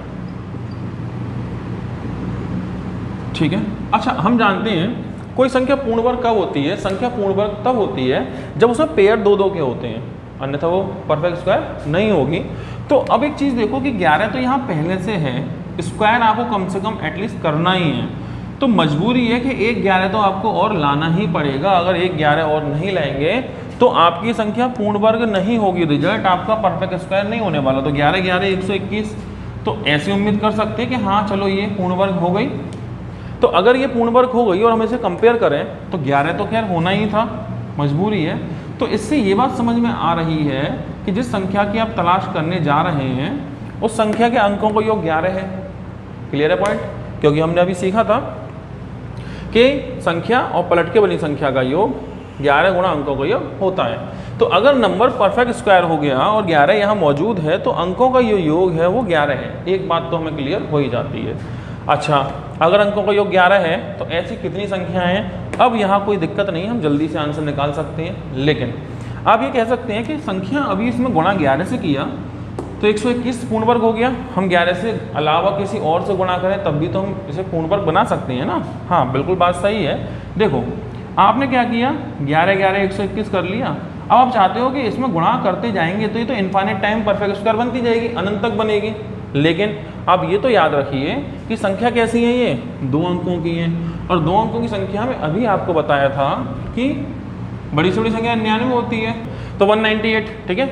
ठीक है। अच्छा हम जानते हैं कोई संख्या पूर्ण वर्ग कब होती है? संख्या पूर्ण वर्ग तब होती है जब उसमें पेयर 2-2 के होते हैं, अन्यथा वो परफेक्ट स्क्वायर नहीं होगी। तो अब एक चीज़ देखो कि 11 तो यहाँ पहले से है, स्क्वायर आपको कम से कम एटलीस्ट करना ही है, तो मजबूरी है कि 1 11 तो आपको और लाना ही पड़ेगा। अगर 1 11 और नहीं लाएंगे तो आपकी संख्या पूर्ण वर्ग नहीं होगी, रिजल्ट आपका परफेक्ट स्क्वायर नहीं होने वाला। तो 11 11 121, तो ऐसी उम्मीद कर सकते हैं कि हाँ चलो ये पूर्ण वर्ग हो गई। तो अगर ये पूर्ण वर्ग हो गई और हम इसे कंपेयर करें तो 11 तो खैर होना ही था, मजबूरी है। तो इससे ये बात समझ में आ रही है कि जिस संख्या की आप तलाश करने जा रहे हैं उस संख्या के अंकों को योग 11 है। क्लियर है पॉइंट? क्योंकि हमने अभी सीखा था कि संख्या और पलट के बनी संख्या का योग 11 गुणा अंकों का योग होता है। तो अगर नंबर परफेक्ट स्क्वायर हो गया और 11 यहाँ मौजूद है तो अंकों का जो योग है वो 11 है। एक बात तो हमें क्लियर हो ही जाती है। अच्छा अगर अंकों का योग 11 है तो ऐसी कितनी संख्याएं हैं? अब यहाँ कोई दिक्कत नहीं, हम जल्दी से आंसर निकाल सकते हैं। लेकिन आप ये कह सकते हैं कि संख्या अभी इसमें गुणा 11 से किया तो 121 पूर्ण वर्ग हो गया। हम 11 से अलावा किसी और से गुणा करें तब भी तो हम इसे पूर्ण वर्ग बना सकते हैं ना। हाँ बिल्कुल बात सही है। देखो आपने क्या किया, 11 11 121 कर लिया। अब आप चाहते हो कि इसमें गुणा करते जाएंगे तो ये तो इनफाइनाइट टाइम परफेक्ट स्क्वायर बनती जाएगी, अनंत तक बनेगी। लेकिन आप ये तो याद रखिए कि संख्या कैसी है, ये 2 अंकों की है, और 2 अंकों की संख्या में अभी आपको बताया था कि बड़ी से बड़ी संख्या 99 होती है, तो 198, ठीक है।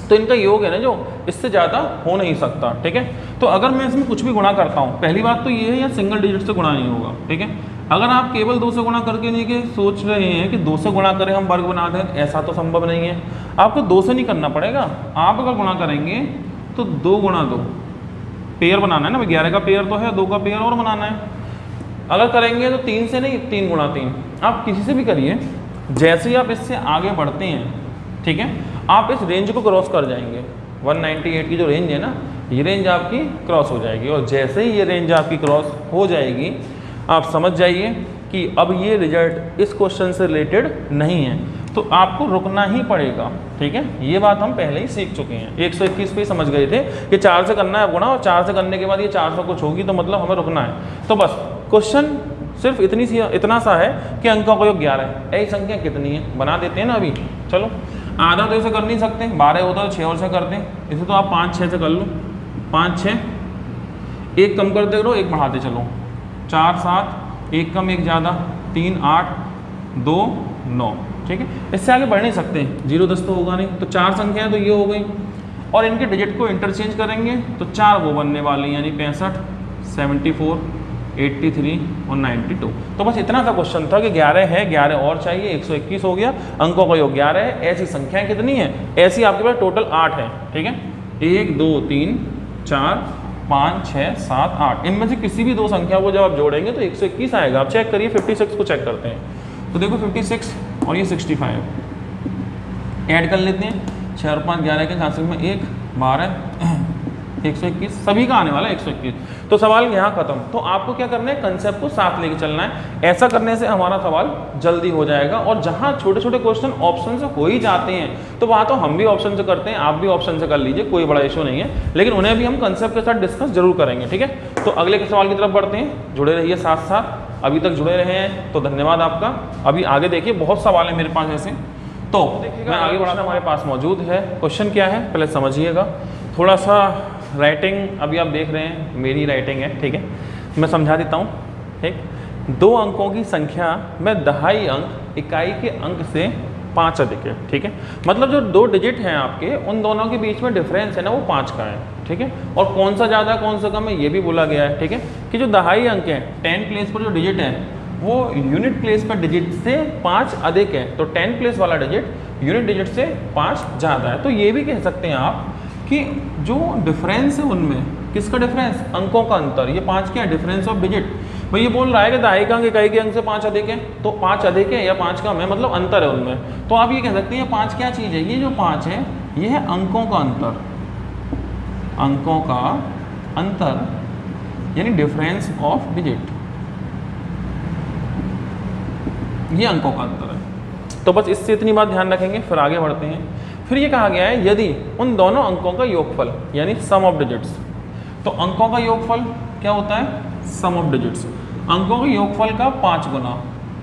तो इनका योग है ना जो इससे ज़्यादा हो नहीं सकता, ठीक है। तो अगर मैं इसमें कुछ भी गुणा करता हूँ, पहली बात तो ये है या सिंगल डिजिट से गुणा नहीं होगा, ठीक है। अगर आप केवल 2 से गुणा करके नहीं कि सोच रहे हैं कि 2 से गुणा करें हम वर्ग बना दें, ऐसा तो संभव नहीं है। आपको 2 से नहीं करना पड़ेगा। आप अगर गुणा करेंगे तो 2 गुणा 2 पेयर बनाना है ना, 11 का पेयर तो है, 2 का पेयर और बनाना है। अगर करेंगे तो 3 से नहीं, 3 गुणा 3। आप किसी से भी करिए, जैसे ही आप इससे आगे बढ़ते हैं, ठीक है, आप इस रेंज को क्रॉस कर जाएंगे। 198 की जो रेंज है ना, ये रेंज आपकी क्रॉस हो जाएगी, और जैसे ही ये रेंज आपकी क्रॉस हो जाएगी आप समझ जाइए कि अब ये रिजल्ट इस क्वेश्चन से रिलेटेड नहीं है, तो आपको रुकना ही पड़ेगा। ठीक है, ये बात हम पहले ही सीख चुके हैं। 121 पे ही समझ गए थे कि 4 से करना है गुणा, और 4 से करने के बाद ये 400 कुछ होगी, तो मतलब हमें रुकना है। तो बस क्वेश्चन सिर्फ इतना सा है कि अंकों का योग 11 है। ऐसी संख्या कितनी है बना देते हैं ना अभी। चलो, आधा तो इसे कर नहीं सकते, 12 होता तो 6 और से करते हैं। इसे तो आप 5 6 से कर लो, 5 6, एक कम करते रहो, एक बढ़ाते चलो, 4 7, एक कम एक ज़्यादा, 3 8, 2 9। ठीक है, इससे आगे बढ़ नहीं सकते, 0 10 तो होगा नहीं। तो 4 संख्याएं तो ये हो गई, और इनके डिजिट को इंटरचेंज करेंगे तो 4 वो बनने वाले हैं, यानी 65 74 83 और 92। तो बस इतना सा क्वेश्चन था कि 11 है, 11 और चाहिए, 121 हो गया, अंकों का योग 11 है। ऐसी संख्याएं कितनी है? ऐसी आपके पास टोटल 8 है। ठीक है, 1 2 3 4 5 6 7 8, इनमें से किसी भी दो संख्या को जब आप जोड़ेंगे तो 121 आएगा। आप चेक करिए, 56 को चेक करते हैं तो देखो 56 और ये 65 ऐड कर लेते हैं, 6 और 5 11 के हासिल में 1 12 121, सभी का आने वाला है 121। तो सवाल यहाँ खत्म। तो आपको क्या करना है, कंसेप्ट को साथ लेके चलना है। ऐसा करने से हमारा सवाल जल्दी हो जाएगा, और जहाँ छोटे छोटे क्वेश्चन ऑप्शन से हो ही जाते हैं तो वहाँ तो हम भी ऑप्शन से करते हैं, आप भी ऑप्शन से कर लीजिए, कोई बड़ा इशू नहीं है, लेकिन उन्हें भी हम कंसेप्ट के साथ डिस्कस जरूर करेंगे। ठीक है, तो अगले के सवाल की तरफ बढ़ते हैं, जुड़े रहिए साथ साथ। अभी तक जुड़े रहे हैं तो धन्यवाद आपका। अभी आगे देखिए, बहुत सवाल है मेरे पास ऐसे, तो मैं आगे बढ़ाना हमारे पास मौजूद है। क्वेश्चन क्या है पहले समझिएगा। थोड़ा सा राइटिंग अभी आप देख रहे हैं, मेरी राइटिंग है। ठीक है, मैं समझा देता हूँ। ठीक, 2 अंकों की संख्या में दहाई अंक इकाई के अंक से 5 अधिक है। ठीक है, मतलब जो 2 डिजिट हैं आपके, उन दोनों के बीच में डिफरेंस है ना, वो 5 का है। ठीक है, और कौन सा ज़्यादा कौन सा कम है ये भी बोला गया है। ठीक है, कि जो दहाई अंक है, 10 प्लेस पर जो डिजिट है वो यूनिट प्लेस पर डिजिट से 5 अधिक है, तो 10 प्लेस वाला डिजिट यूनिट डिजिट से 5 ज़्यादा है। तो ये भी कह सकते हैं आप कि जो डिफरेंस है उनमें, किसका डिफरेंस, अंकों का अंतर, ये 5 क्या है, डिफरेंस ऑफ डिजिट। भाई ये बोल रहा है कि दहाई का अंक इकाई के अंक से 5 अधिक है, तो 5 अधिक है या 5 कम है, मतलब अंतर है उनमें। तो आप ये कह सकते हैं 5 क्या चीज़ है, ये जो 5 है ये है अंकों का अंतर, अंकों का अंतर यानी डिफरेंस ऑफ डिजिट, ये अंकों का अंतर है। तो बस इससे इतनी बात ध्यान रखेंगे, फिर आगे बढ़ते हैं। फिर ये कहा गया है यदि उन दोनों अंकों का योगफल यानी सम ऑफ डिजिट्स, तो अंकों का योगफल क्या होता है, सम ऑफ डिजिट्स, अंकों के योगफल का 5 गुना।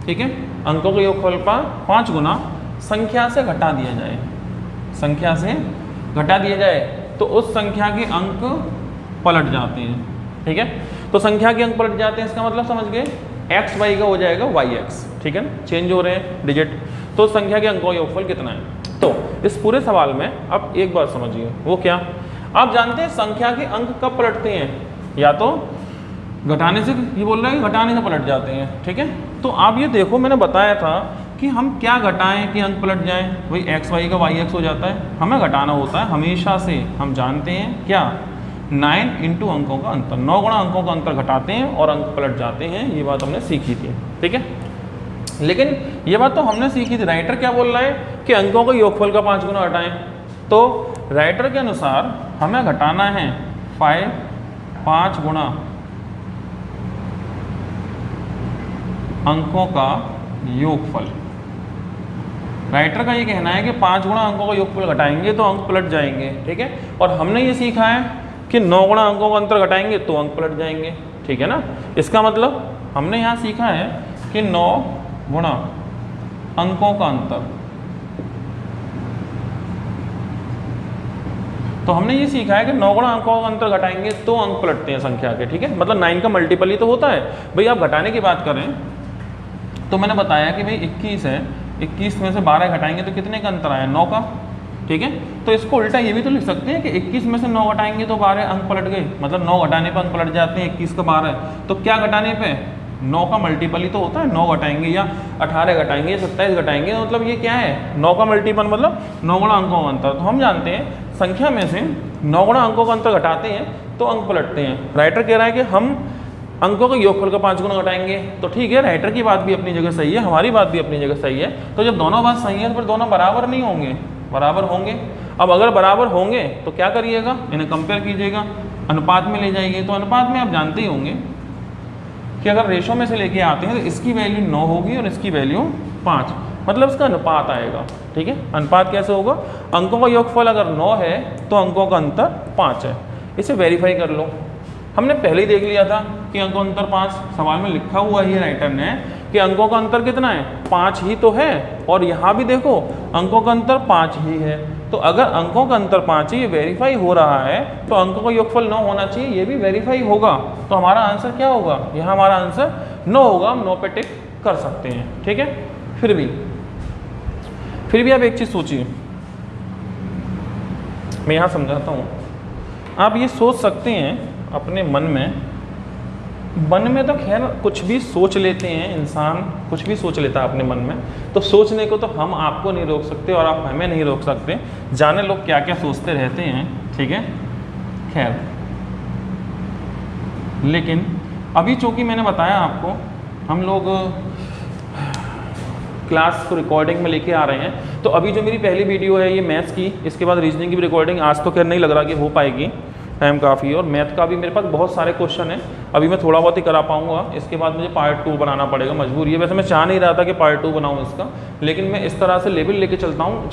ठीक है, अंकों के योगफल का 5 गुना संख्या से घटा दिया जाए, संख्या से घटा दिया जाए तो उस संख्या के अंक पलट जाते हैं। ठीक है, तो संख्या के अंक पलट जाते हैं, इसका मतलब समझ गए, एक्स वाई का हो जाएगा वाई एक्स। ठीक है ना, चेंज हो रहे हैं डिजिट, तो संख्या के अंकों का योगफल कितना है। तो इस पूरे सवाल में अब एक बात समझिए, वो क्या, आप जानते हैं संख्या के अंक कब पलटते हैं, या तो घटाने से, ये बोल रहा है कि घटाने से पलट जाते हैं। ठीक है, तो आप ये देखो, मैंने बताया था कि हम क्या घटाएं कि अंक पलट जाएं, वही एक्स वाई का वाई एक्स हो जाता है, हमें घटाना होता है हमेशा से। हम जानते हैं क्या, 9 इंटू अंकों का अंतर, 9 गुणा अंकों का अंतर घटाते हैं और अंक पलट जाते हैं, ये बात हमने सीखी थी। ठीक है, लेकिन ये बात तो हमने सीखी थी, राइटर क्या बोल रहा है कि अंकों का योगफल का 5 गुना घटाएं। तो राइटर के अनुसार हमें घटाना है 5 गुणा अंकों का योगफल। राइटर का ये कहना है कि 5 गुणा अंकों का योगफल घटाएंगे तो अंक पलट जाएंगे। ठीक है, और हमने ये सीखा है कि 9 गुणा अंकों का अंतर घटाएंगे तो अंक पलट जाएंगे। ठीक है ना, इसका मतलब हमने यहाँ सीखा है कि 9 गुणा अंकों का अंतर, तो हमने ये सीखा है कि 9 गुणा अंकों का अंतर घटाएंगे तो अंक पलटते हैं संख्या के। ठीक है, मतलब 9 का मल्टीपल ही तो होता है। भाई आप घटाने की बात करें तो मैंने बताया कि भाई 21 है, 21 में से 12 घटाएंगे तो कितने का अंतर आया, 9 का। ठीक है, तो इसको उल्टा ये भी तो लिख सकते हैं कि 21 में से 9 घटाएंगे तो 12 अंक पलट गए, मतलब 9 घटाने पर अंक पलट जाते हैं, 21 का 12, तो क्या घटाने पे, 9 का मल्टीपल ही तो होता है, 9 घटाएंगे या 18 घटाएंगे या 27 घटाएंगे, मतलब ये क्या है, 9 का मल्टीपल मतलब 9 गुणा अंकों का अंतर। तो हम जानते हैं संख्या में से 9 गुणा अंकों का अंतर घटाते हैं तो अंक पलटते हैं। राइटर कह रहा है कि हम अंकों के योगफल का 5 गुना घटाएंगे, तो ठीक है, राइटर की बात भी अपनी जगह सही है, हमारी बात भी अपनी जगह सही है। तो जब दोनों बात सही है तो फिर दोनों बराबर नहीं होंगे, बराबर होंगे। अब अगर बराबर होंगे तो क्या करिएगा, इन्हें कंपेयर कीजिएगा, अनुपात में ले जाएगी, तो अनुपात में आप जानते ही होंगे कि अगर रेशो में से लेके आते हैं तो इसकी वैल्यू 9 होगी और इसकी वैल्यू 5, मतलब इसका अनुपात आएगा। ठीक है, अनुपात कैसे होगा? अंकों का योगफल अगर 9 है तो अंकों का अंतर 5 है। इसे वेरीफाई कर लो। हमने पहले ही देख लिया था कि अंकों का अंतर 5, सवाल में लिखा हुआ ही राइटर ने कि अंकों का अंतर कितना है? 5 ही तो है, और यहाँ भी देखो अंकों का अंतर 5 ही है। तो अगर अंकों का अंतर 5 है, ये वेरीफाई हो रहा है, तो अंकों का योगफल 9 होना चाहिए, ये भी वेरीफाई होगा। तो हमारा आंसर क्या होगा? यहाँ हमारा आंसर 9 होगा, हम 9 पे टिक कर सकते हैं। ठीक है, फिर भी आप एक चीज़ सोचिए, मैं यहाँ समझाता हूँ। आप ये सोच सकते हैं अपने मन में तो खैर कुछ भी सोच लेते हैं, इंसान कुछ भी सोच लेता है अपने मन में, तो सोचने को तो हम आपको नहीं रोक सकते और आप हमें नहीं रोक सकते, जाने लोग क्या क्या सोचते रहते हैं। ठीक है, खैर, लेकिन अभी चूँकि मैंने बताया आपको, हम लोग क्लास को रिकॉर्डिंग में लेके आ रहे हैं, तो अभी जो मेरी पहली वीडियो है ये मैथ्स की, इसके बाद रीजनिंग की भी रिकॉर्डिंग आज तो खैर नहीं लग रहा कि हो पाएगी, टाइम काफ़ी, और मैथ का भी मेरे पास बहुत सारे क्वेश्चन हैं, अभी मैं थोड़ा बहुत ही करा पाऊंगा, इसके बाद मुझे पार्ट 2 बनाना पड़ेगा, मजबूरी है। वैसे मैं चाह नहीं रहा था कि पार्ट 2 बनाऊं इसका, लेकिन मैं इस तरह से लेवल लेके चल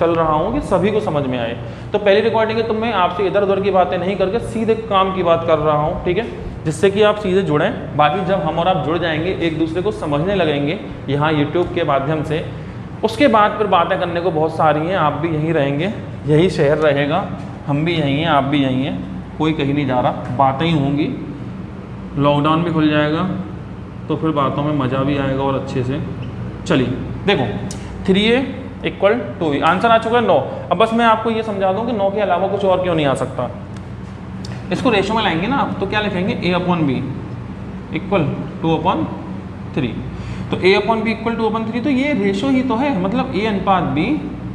रहा हूं कि सभी को समझ में आए। तो पहली रिकॉर्डिंग है तो मैं आपसे इधर उधर की बातें नहीं करके सीधे काम की बात कर रहा हूँ। ठीक है, जिससे कि आप सीधे जुड़ें। बाकी जब हम और आप जुड़ जाएंगे, एक दूसरे को समझने लगेंगे यहाँ यूट्यूब के माध्यम से, उसके बाद फिर बातें करने को बहुत सारी हैं। आप भी यहीं रहेंगे, यही शहर रहेगा, हम भी यहीं हैं, आप भी यहीं हैं, कोई कहीं नहीं जा रहा, बातें ही होंगी। लॉकडाउन भी खुल जाएगा तो फिर बातों में मज़ा भी आएगा और अच्छे से। चलिए देखो, 3a = 2b, आंसर आ चुका है 9। अब बस मैं आपको ये समझा दूँ कि 9 के अलावा कुछ और क्यों नहीं आ सकता। इसको रेशो में लाएंगे ना आप, तो क्या लिखेंगे? a/b = 2/3। तो a/b = 2/3, तो ये रेशो ही तो है, मतलब a/b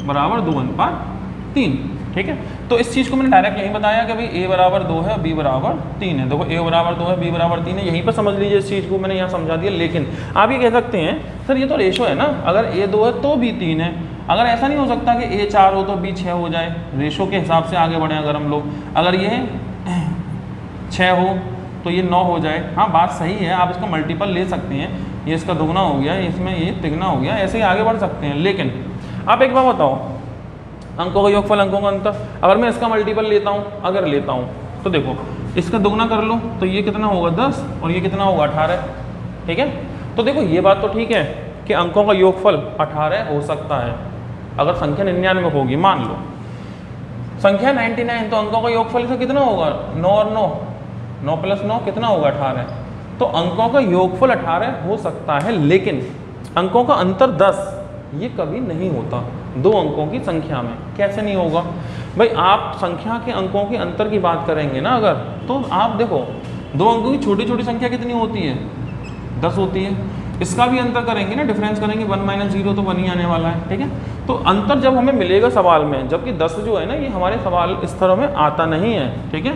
= 2/3। ठीक है, तो इस चीज़ को मैंने डायरेक्ट यही बताया कि भाई a = 2 है, b = 3 है। देखो a = 2 है, b = 3 है, यहीं पर समझ लीजिए, इस चीज़ को मैंने यहाँ समझा दिया। लेकिन आप ये कह सकते हैं सर ये तो रेशो है ना, अगर a 2 है तो b 3 है। अगर ऐसा नहीं हो सकता कि a 4 हो तो b 6 हो जाए, रेशो के हिसाब से आगे बढ़ें अगर हम लोग, अगर ये 6 हो तो ये 9 हो जाए। हाँ, बात सही है, आप इसका मल्टीपल ले सकते हैं, ये इसका दुगना हो गया, इसमें ये तिगना हो गया, ऐसे ही आगे बढ़ सकते हैं। लेकिन आप एक बात बताओ, अंकों का योगफल, अंकों का अंतर, अगर मैं इसका मल्टीपल लेता हूँ, तो देखो इसका दुगना कर लो तो ये कितना होगा? 10, और ये कितना होगा? 18। ठीक है, तो देखो ये बात तो ठीक है कि अंकों का योगफल 18 हो सकता है अगर संख्या 99 होगी। मान लो संख्या 99, तो अंकों का योगफल से कितना होगा? 9 और 9 + 9 कितना होगा? 18। तो अंकों का योगफल 18 हो सकता है, लेकिन अंकों का अंतर 10 ये कभी नहीं होता दो अंकों की संख्या में। कैसे नहीं होगा भाई? आप संख्या के अंकों के अंतर की बात करेंगे ना अगर, तो आप देखो दो अंकों की छोटी छोटी संख्या कितनी होती है? 10 होती है। इसका भी अंतर करेंगे ना, डिफरेंस करेंगे, 1 - 0 तो 1 ही आने वाला है। ठीक है, तो अंतर जब हमें मिलेगा सवाल में, जबकि 10 जो है ना ये हमारे सवाल इस तरह में आता नहीं है। ठीक है,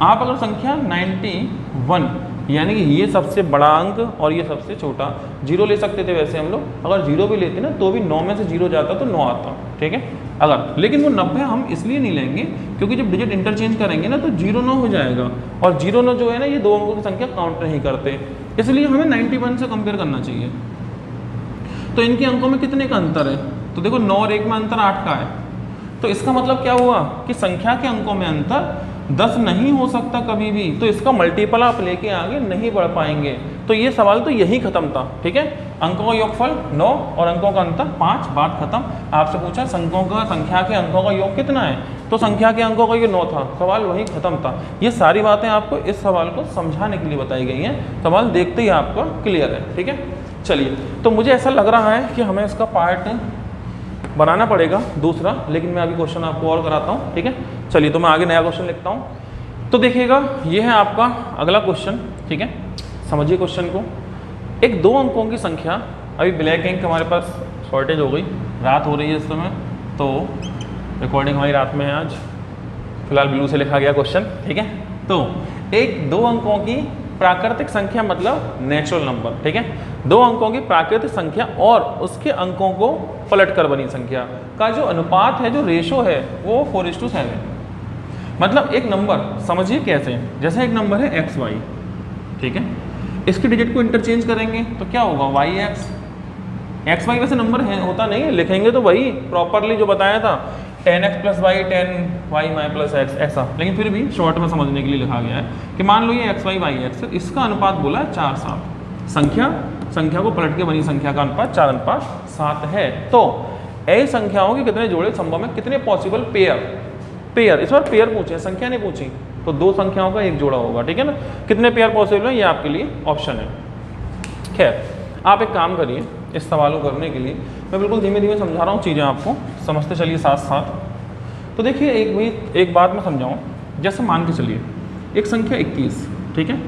आप अगर संख्या 91 यानी कि ये सबसे बड़ा अंक और ये सबसे छोटा, 0 ले सकते थे वैसे हम लोग, अगर 0 भी लेते ना तो भी 9 में से 0 जाता तो 9 आता। ठीक है, अगर, लेकिन वो 90 हम इसलिए नहीं लेंगे क्योंकि जब डिजिट इंटरचेंज करेंगे ना तो 0 9 हो जाएगा, और 0 9 जो है ना ये दो अंकों की संख्या काउंट नहीं करते, इसलिए हमें 91 से कंपेयर करना चाहिए। तो इनके अंकों में कितने का अंतर है? तो देखो 9 और 1 में अंतर 8 का है, तो इसका मतलब क्या हुआ कि संख्या के अंकों में अंतर 10 नहीं हो सकता कभी भी, तो इसका मल्टीपल आप लेके आगे नहीं बढ़ पाएंगे। तो ये सवाल तो यही खत्म था। ठीक है, अंकों का योगफल 9 और अंकों का अंतर 5, बात खत्म। आपसे पूछा संख्या के अंकों का योग कितना है, तो संख्या के अंकों का ये 9 था, सवाल वही खत्म था। ये सारी बातें आपको इस सवाल को समझाने के लिए बताई गई हैं, सवाल देखते ही आपका क्लियर है। ठीक है, चलिए, तो मुझे ऐसा लग रहा है कि हमें इसका पार्ट बनाना पड़ेगा दूसरा, लेकिन मैं अभी क्वेश्चन आपको और कराता हूँ। ठीक है, चलिए, तो मैं आगे नया क्वेश्चन लिखता हूँ। तो देखिएगा ये है आपका अगला क्वेश्चन। ठीक है, समझिए क्वेश्चन को। एक 2 अंकों की संख्या, अभी ब्लैक इंक हमारे पास शॉर्टेज हो गई, रात हो रही है इस समय, तो रिकॉर्डिंग हमारी रात में है आज, फिलहाल ब्लू से लिखा गया क्वेश्चन। ठीक है, तो एक 2 अंकों की प्राकृतिक संख्या मतलब नेचुरल नंबर। ठीक है, 2 अंकों की प्राकृतिक संख्या और उसके अंकों को पलट कर बनी संख्या का जो अनुपात है, जो रेशो है, वो 4:7। मतलब एक नंबर समझिए कैसे, जैसे एक नंबर है एक्स वाई, ठीक है, इसके डिजिट को इंटरचेंज करेंगे तो क्या होगा वाई एक्स। एक्स वाई वैसे नंबर है होता नहीं है, लिखेंगे तो वही प्रॉपरली जो बताया था 10x plus Y 10y Y plus X ऐसा, लेकिन फिर भी शॉर्ट में समझने के लिए लिखा गया है कि मान लो ये एक्स वाई वाई एक्स, इसका अनुपात बोला है 4:7। संख्या को पलट के बनी संख्या का अनुपात 4:7 है। तो ऐसी संख्याओं के कितने जोड़े संभव है, कितने पॉसिबल पेयर, इस बार पेयर पूछे, संख्या नहीं पूछी, तो दो संख्याओं का एक जोड़ा होगा, ठीक है ना। कितने पेयर पॉसिबल है ये आपके लिए ऑप्शन है। खैर आप एक काम करिए, इस सवाल को करने के लिए मैं बिल्कुल धीमे धीमे समझा रहा हूँ चीज़ें, आपको समझते चलिए साथ साथ। तो देखिए एक बात मैं समझाऊँ, जैसे मान के चलिए एक संख्या 21, ठीक है,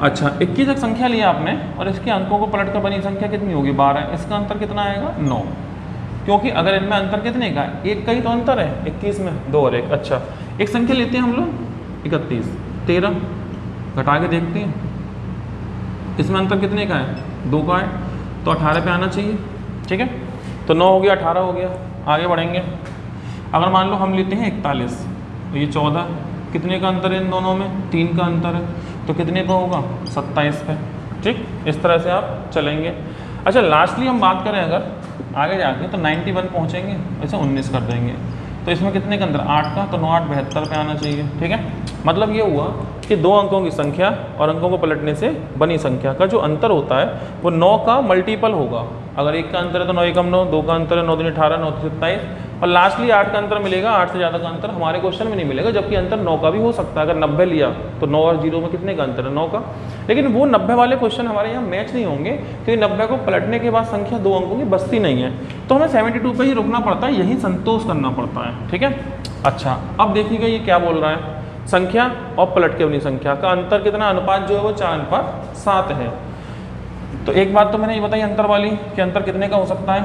अच्छा 21 एक संख्या लिया आपने और इसके अंकों को पलट कर बनी संख्या कितनी होगी 12, इसका अंतर कितना आएगा 9, क्योंकि अगर इनमें अंतर कितने का है, एक का ही तो अंतर है 21 में, 2 और 1। अच्छा एक संख्या लेते हैं हम लोग 31, 13 घटा के देखते हैं, इसमें अंतर कितने का है 2 का है, तो 18 पे आना चाहिए, ठीक है। तो 9 हो गया, 18 हो गया, आगे बढ़ेंगे। अगर मान लो हम लेते हैं 41, तो ये 14, कितने का अंतर है इन दोनों में, 3 का अंतर है, तो कितने का होगा 27 पे, ठीक। इस तरह से आप चलेंगे। अच्छा लास्टली हम बात करें अगर आगे जाके तो 91 पहुँचेंगे, ऐसे 19 कर देंगे, तो इसमें कितने का अंतर 8 का, तो 9 8 72 पे आना चाहिए, ठीक है। मतलब ये हुआ कि दो अंकों की संख्या और अंकों को पलटने से बनी संख्या का जो अंतर होता है वो 9 का मल्टीपल होगा। अगर 1 का अंतर है तो 9 एकम 9, 2 का अंतर है 9 दूनी 18, 9 27, और लास्टली 8 का अंतर मिलेगा। 8 से ज़्यादा का अंतर हमारे क्वेश्चन में नहीं मिलेगा, जबकि अंतर 9 का भी हो सकता है। अगर 90 लिया तो 9 और 0 में कितने का अंतर है 9 का, लेकिन वो 90 वाले क्वेश्चन हमारे यहाँ मैच नहीं होंगे, क्योंकि 90 को पलटने के बाद संख्या 2 अंकों की बचती नहीं है, तो हमें 72 पे ही रुकना पड़ता है, यही संतोष करना पड़ता है, ठीक है। अच्छा अब देखिएगा ये क्या बोल रहा है, संख्या और पलट के बनी संख्या का अंतर कितना, अनुपात जो है वो 4:7 है। तो एक बात तो मैंने ये बताई अंतर वाली कि अंतर कितने का हो सकता है,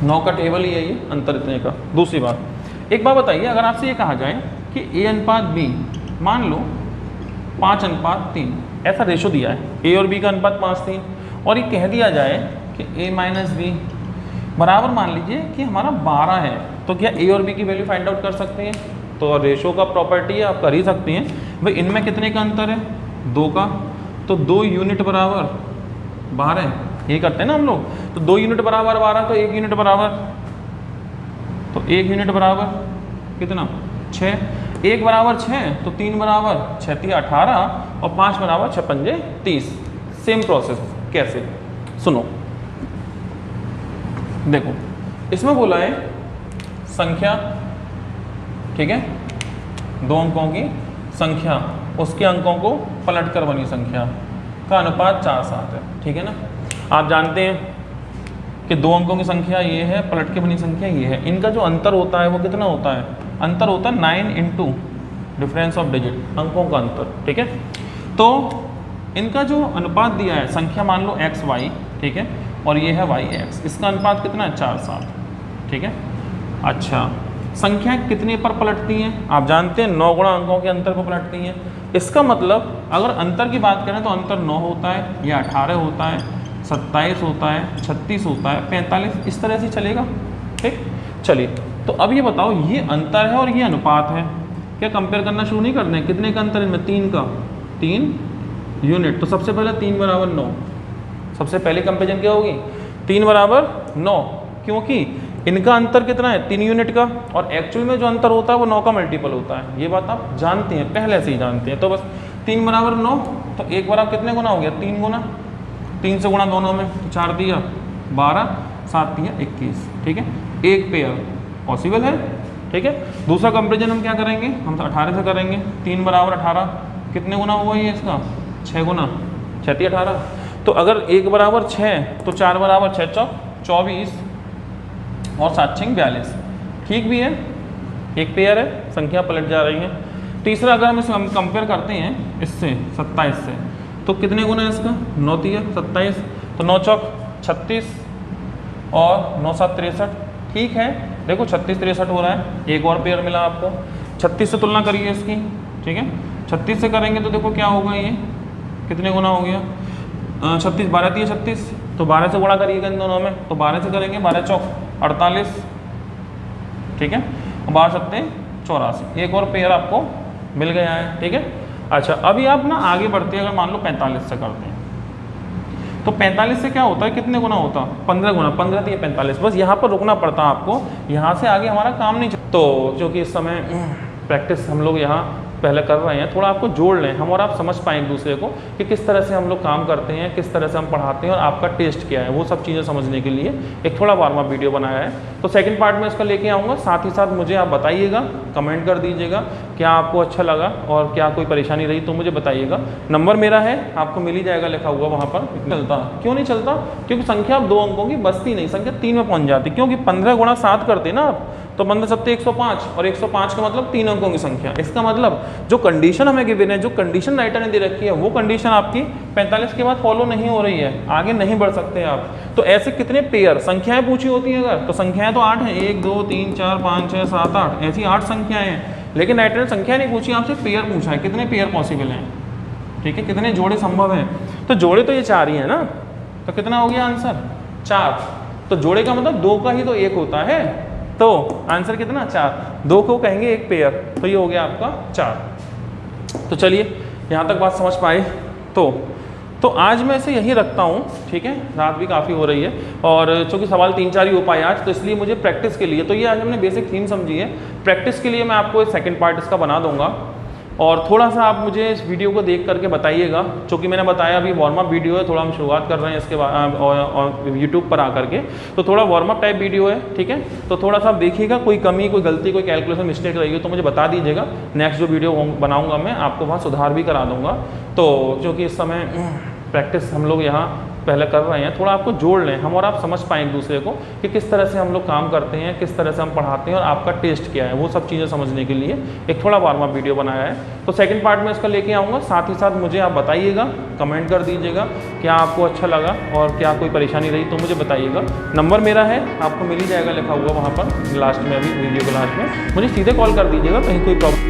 9 का टेबल ही है ये अंतर इतने का। दूसरी बात एक बात बताइए, अगर आपसे ये कहा जाए कि A/B मान लो 5:3, ऐसा रेशो दिया है, A और B का अनुपात 5:3, और ये कह दिया जाए कि A-B बराबर मान लीजिए कि हमारा 12 है, तो क्या A और B की वैल्यू फाइंड आउट कर सकते हैं। तो रेशो का प्रॉपर्टी है, आप कर ही सकते हैं भाई, इनमें कितने का अंतर है 2 का, तो 2 यूनिट बराबर 12, ये करते हैं ना हम लोग, तो 2 यूनिट बराबर 12, तो 1 यूनिट बराबर, तो 1 यूनिट बराबर कितना 6, 1 बराबर 6, तो 3 बराबर 6 × 18 और 5 बराबर 6 × 30। सेम प्रोसेस कैसे, सुनो देखो, इसमें बोला है संख्या, ठीक है, 2 अंकों की संख्या उसके अंकों को पलट कर बनी संख्या का अनुपात 4:7 है, ठीक है ना। आप जानते हैं कि 2 अंकों की संख्या ये है, पलट के बनी संख्या ये है, इनका जो अंतर होता है वो कितना होता है, अंतर होता है 9 × डिफरेंस ऑफ डिजिट, अंकों का अंतर, ठीक है। तो इनका जो अनुपात दिया है, संख्या मान लो एक्स वाई, ठीक है, और ये है वाई एक्स, इसका अनुपात कितना है 4:7, ठीक है। अच्छा संख्या कितने पर पलटती हैं, आप जानते हैं 9 गुणा अंकों के अंतर पर पलटती हैं। इसका मतलब अगर अंतर की बात करें तो अंतर 9 होता है, या 18 होता है, 27 होता है, 36 होता है, 45, इस तरह से चलेगा, ठीक। चलिए तो अब ये बताओ, ये अंतर है और ये अनुपात है, क्या कंपेयर करना शुरू नहीं करते हैं, कितने का अंतर इनमें 3 का, 3 यूनिट, तो सबसे पहले 3 बराबर 9, सबसे पहले कंपेरिजन क्या होगी 3 बराबर 9, क्योंकि इनका अंतर कितना है 3 यूनिट का, और एक्चुअल में जो अंतर होता है वो 9 का मल्टीपल होता है, ये बात आप जानते हैं, पहले से ही जानते हैं। तो बस 3 बराबर 9, तो 1 बराबर कितने गुना हो गया 3 गुना, 3 से गुणा दोनों में, तो 4 दिया 12, 7 दिया 21, ठीक है, एक पेयर पॉसिबल है, ठीक है। दूसरा कंपेरिजन हम क्या करेंगे, हम 18 से करेंगे, 3 बराबर 18, कितने गुना हुआ ये इसका 6 गुना, 6 × 18, तो अगर 1 बराबर 6 तो 4 बराबर 6 × 24 और 7 × 42, ठीक भी है, एक पेयर है, संख्या पलट जा रही है। तीसरा अगर हम इसे हम कंपेयर करते हैं इससे 27 से, तो कितने गुना है इसका 9 × 27, तो 9 × 36 और 9 × 7 = 63, ठीक है। देखो 36 63 हो रहा है, एक और पेयर मिला आपको। 36 से तुलना करिए इसकी, ठीक है, 36 से करेंगे तो देखो क्या होगा, ये कितने गुना हो गया 36, 12 × 36, तो 12 से गुणा करिएगा इन दोनों में, तो 12 से करेंगे, 12 × 4 = 48, ठीक है, और 12 × 7 = 84, एक और पेयर आपको मिल गया है, ठीक है। अच्छा, अभी आप ना आगे बढ़ते हैं, अगर मान लो 45 से करते हैं तो 45 से क्या होता है, कितने गुना होता है, 15 गुना, 15 तो ये 45, बस यहाँ पर रुकना पड़ता है आपको, यहाँ से आगे हमारा काम नहीं चलता। तो क्योंकि इस समय प्रैक्टिस हम लोग यहाँ पहले कर रहे हैं, थोड़ा आपको जोड़ लें हम और आप समझ पाएँ एक दूसरे को कि किस तरह से हम लोग काम करते हैं, किस तरह से हम पढ़ाते हैं और आपका टेस्ट क्या है, वो सब चीज़ें समझने के लिए एक थोड़ा वार्म अप वीडियो बनाया है। तो सेकंड पार्ट में इसका लेके आऊँगा, साथ ही साथ मुझे आप बताइएगा, कमेंट कर दीजिएगा क्या आपको अच्छा लगा और क्या कोई परेशानी रही तो मुझे बताइएगा। नंबर मेरा है, आपको मिल ही जाएगा लिखा हुआ वहाँ पर। चलता क्यों नहीं चलता, क्योंकि संख्या अब 2 अंकों की बचती नहीं, संख्या 3 में पहुँच जाती, क्योंकि 15 गुणा 7 करते ना आप, तो 15 सत्ते 105 और 105 का मतलब 3 अंकों की संख्या। इसका मतलब जो कंडीशन हमें गिवन है, जो कंडीशन राइटर ने दे रखी है, वो कंडीशन आपकी 45 के बाद फॉलो नहीं हो रही है, आगे नहीं बढ़ सकते आप। तो ऐसे कितने पेयर संख्याएं पूछी होती हैं अगर, तो संख्याएं तो 8 हैं, 1 2 3 4 5 6 7 8, ऐसी 8 संख्याएं हैं। लेकिन राइटर ने संख्या नहीं पूछी, आपसे पेयर पूछा है, कितने पेयर पॉसिबल हैं, ठीक है, कितने जोड़े संभव हैं। तो जोड़े तो ये 4 ही है ना, तो कितना हो गया आंसर 4। तो जोड़े का मतलब 2 का ही तो 1 होता है, तो आंसर कितना 4, 2 को कहेंगे 1 पेयर, तो ये हो गया आपका 4। तो चलिए यहाँ तक बात समझ पाए। तो आज मैं इसे यही रखता हूँ, ठीक है, रात भी काफ़ी हो रही है और चूँकि सवाल 3-4 ही हो पाए आज, तो इसलिए मुझे प्रैक्टिस के लिए, तो ये आज हमने बेसिक थीम समझी है, प्रैक्टिस के लिए मैं आपको एक सेकंड पार्ट इसका बना दूंगा और थोड़ा सा आप मुझे इस वीडियो को देख करके बताइएगा। चूँकि मैंने बताया अभी वार्म अप वीडियो है, थोड़ा हम शुरुआत कर रहे हैं इसके बाद यूट्यूब पर आकर के, तो थोड़ा वार्म अप टाइप वीडियो है, ठीक है। तो थोड़ा सा आप देखिएगा, कोई कमी, कोई गलती, कोई कैलकुलेशन मिस्टेक रहेगी तो मुझे बता दीजिएगा, नेक्स्ट जो वीडियो बनाऊँगा मैं आपको वहाँ सुधार भी करा दूँगा। तो क्योंकि इस समय प्रैक्टिस हम लोग यहाँ पहले कर रहे हैं, थोड़ा आपको जोड़ लें हम और आप समझ पाएँ एक दूसरे को कि किस तरह से हम लोग काम करते हैं, किस तरह से हम पढ़ाते हैं और आपका टेस्ट क्या है, वो सब चीज़ें समझने के लिए एक थोड़ा वार्म अप वीडियो बनाया है। तो सेकंड पार्ट में इसका लेके आऊँगा, साथ ही साथ मुझे आप बताइएगा, कमेंट कर दीजिएगा क्या आपको अच्छा लगा और क्या कोई परेशानी रही तो मुझे बताइएगा। नंबर मेरा है, आपको मिल ही जाएगा लिखा हुआ वहाँ पर लास्ट में, अभी वीडियो के लास्ट में, मुझे सीधे कॉल कर दीजिएगा, कहीं कोई प्रॉब्लम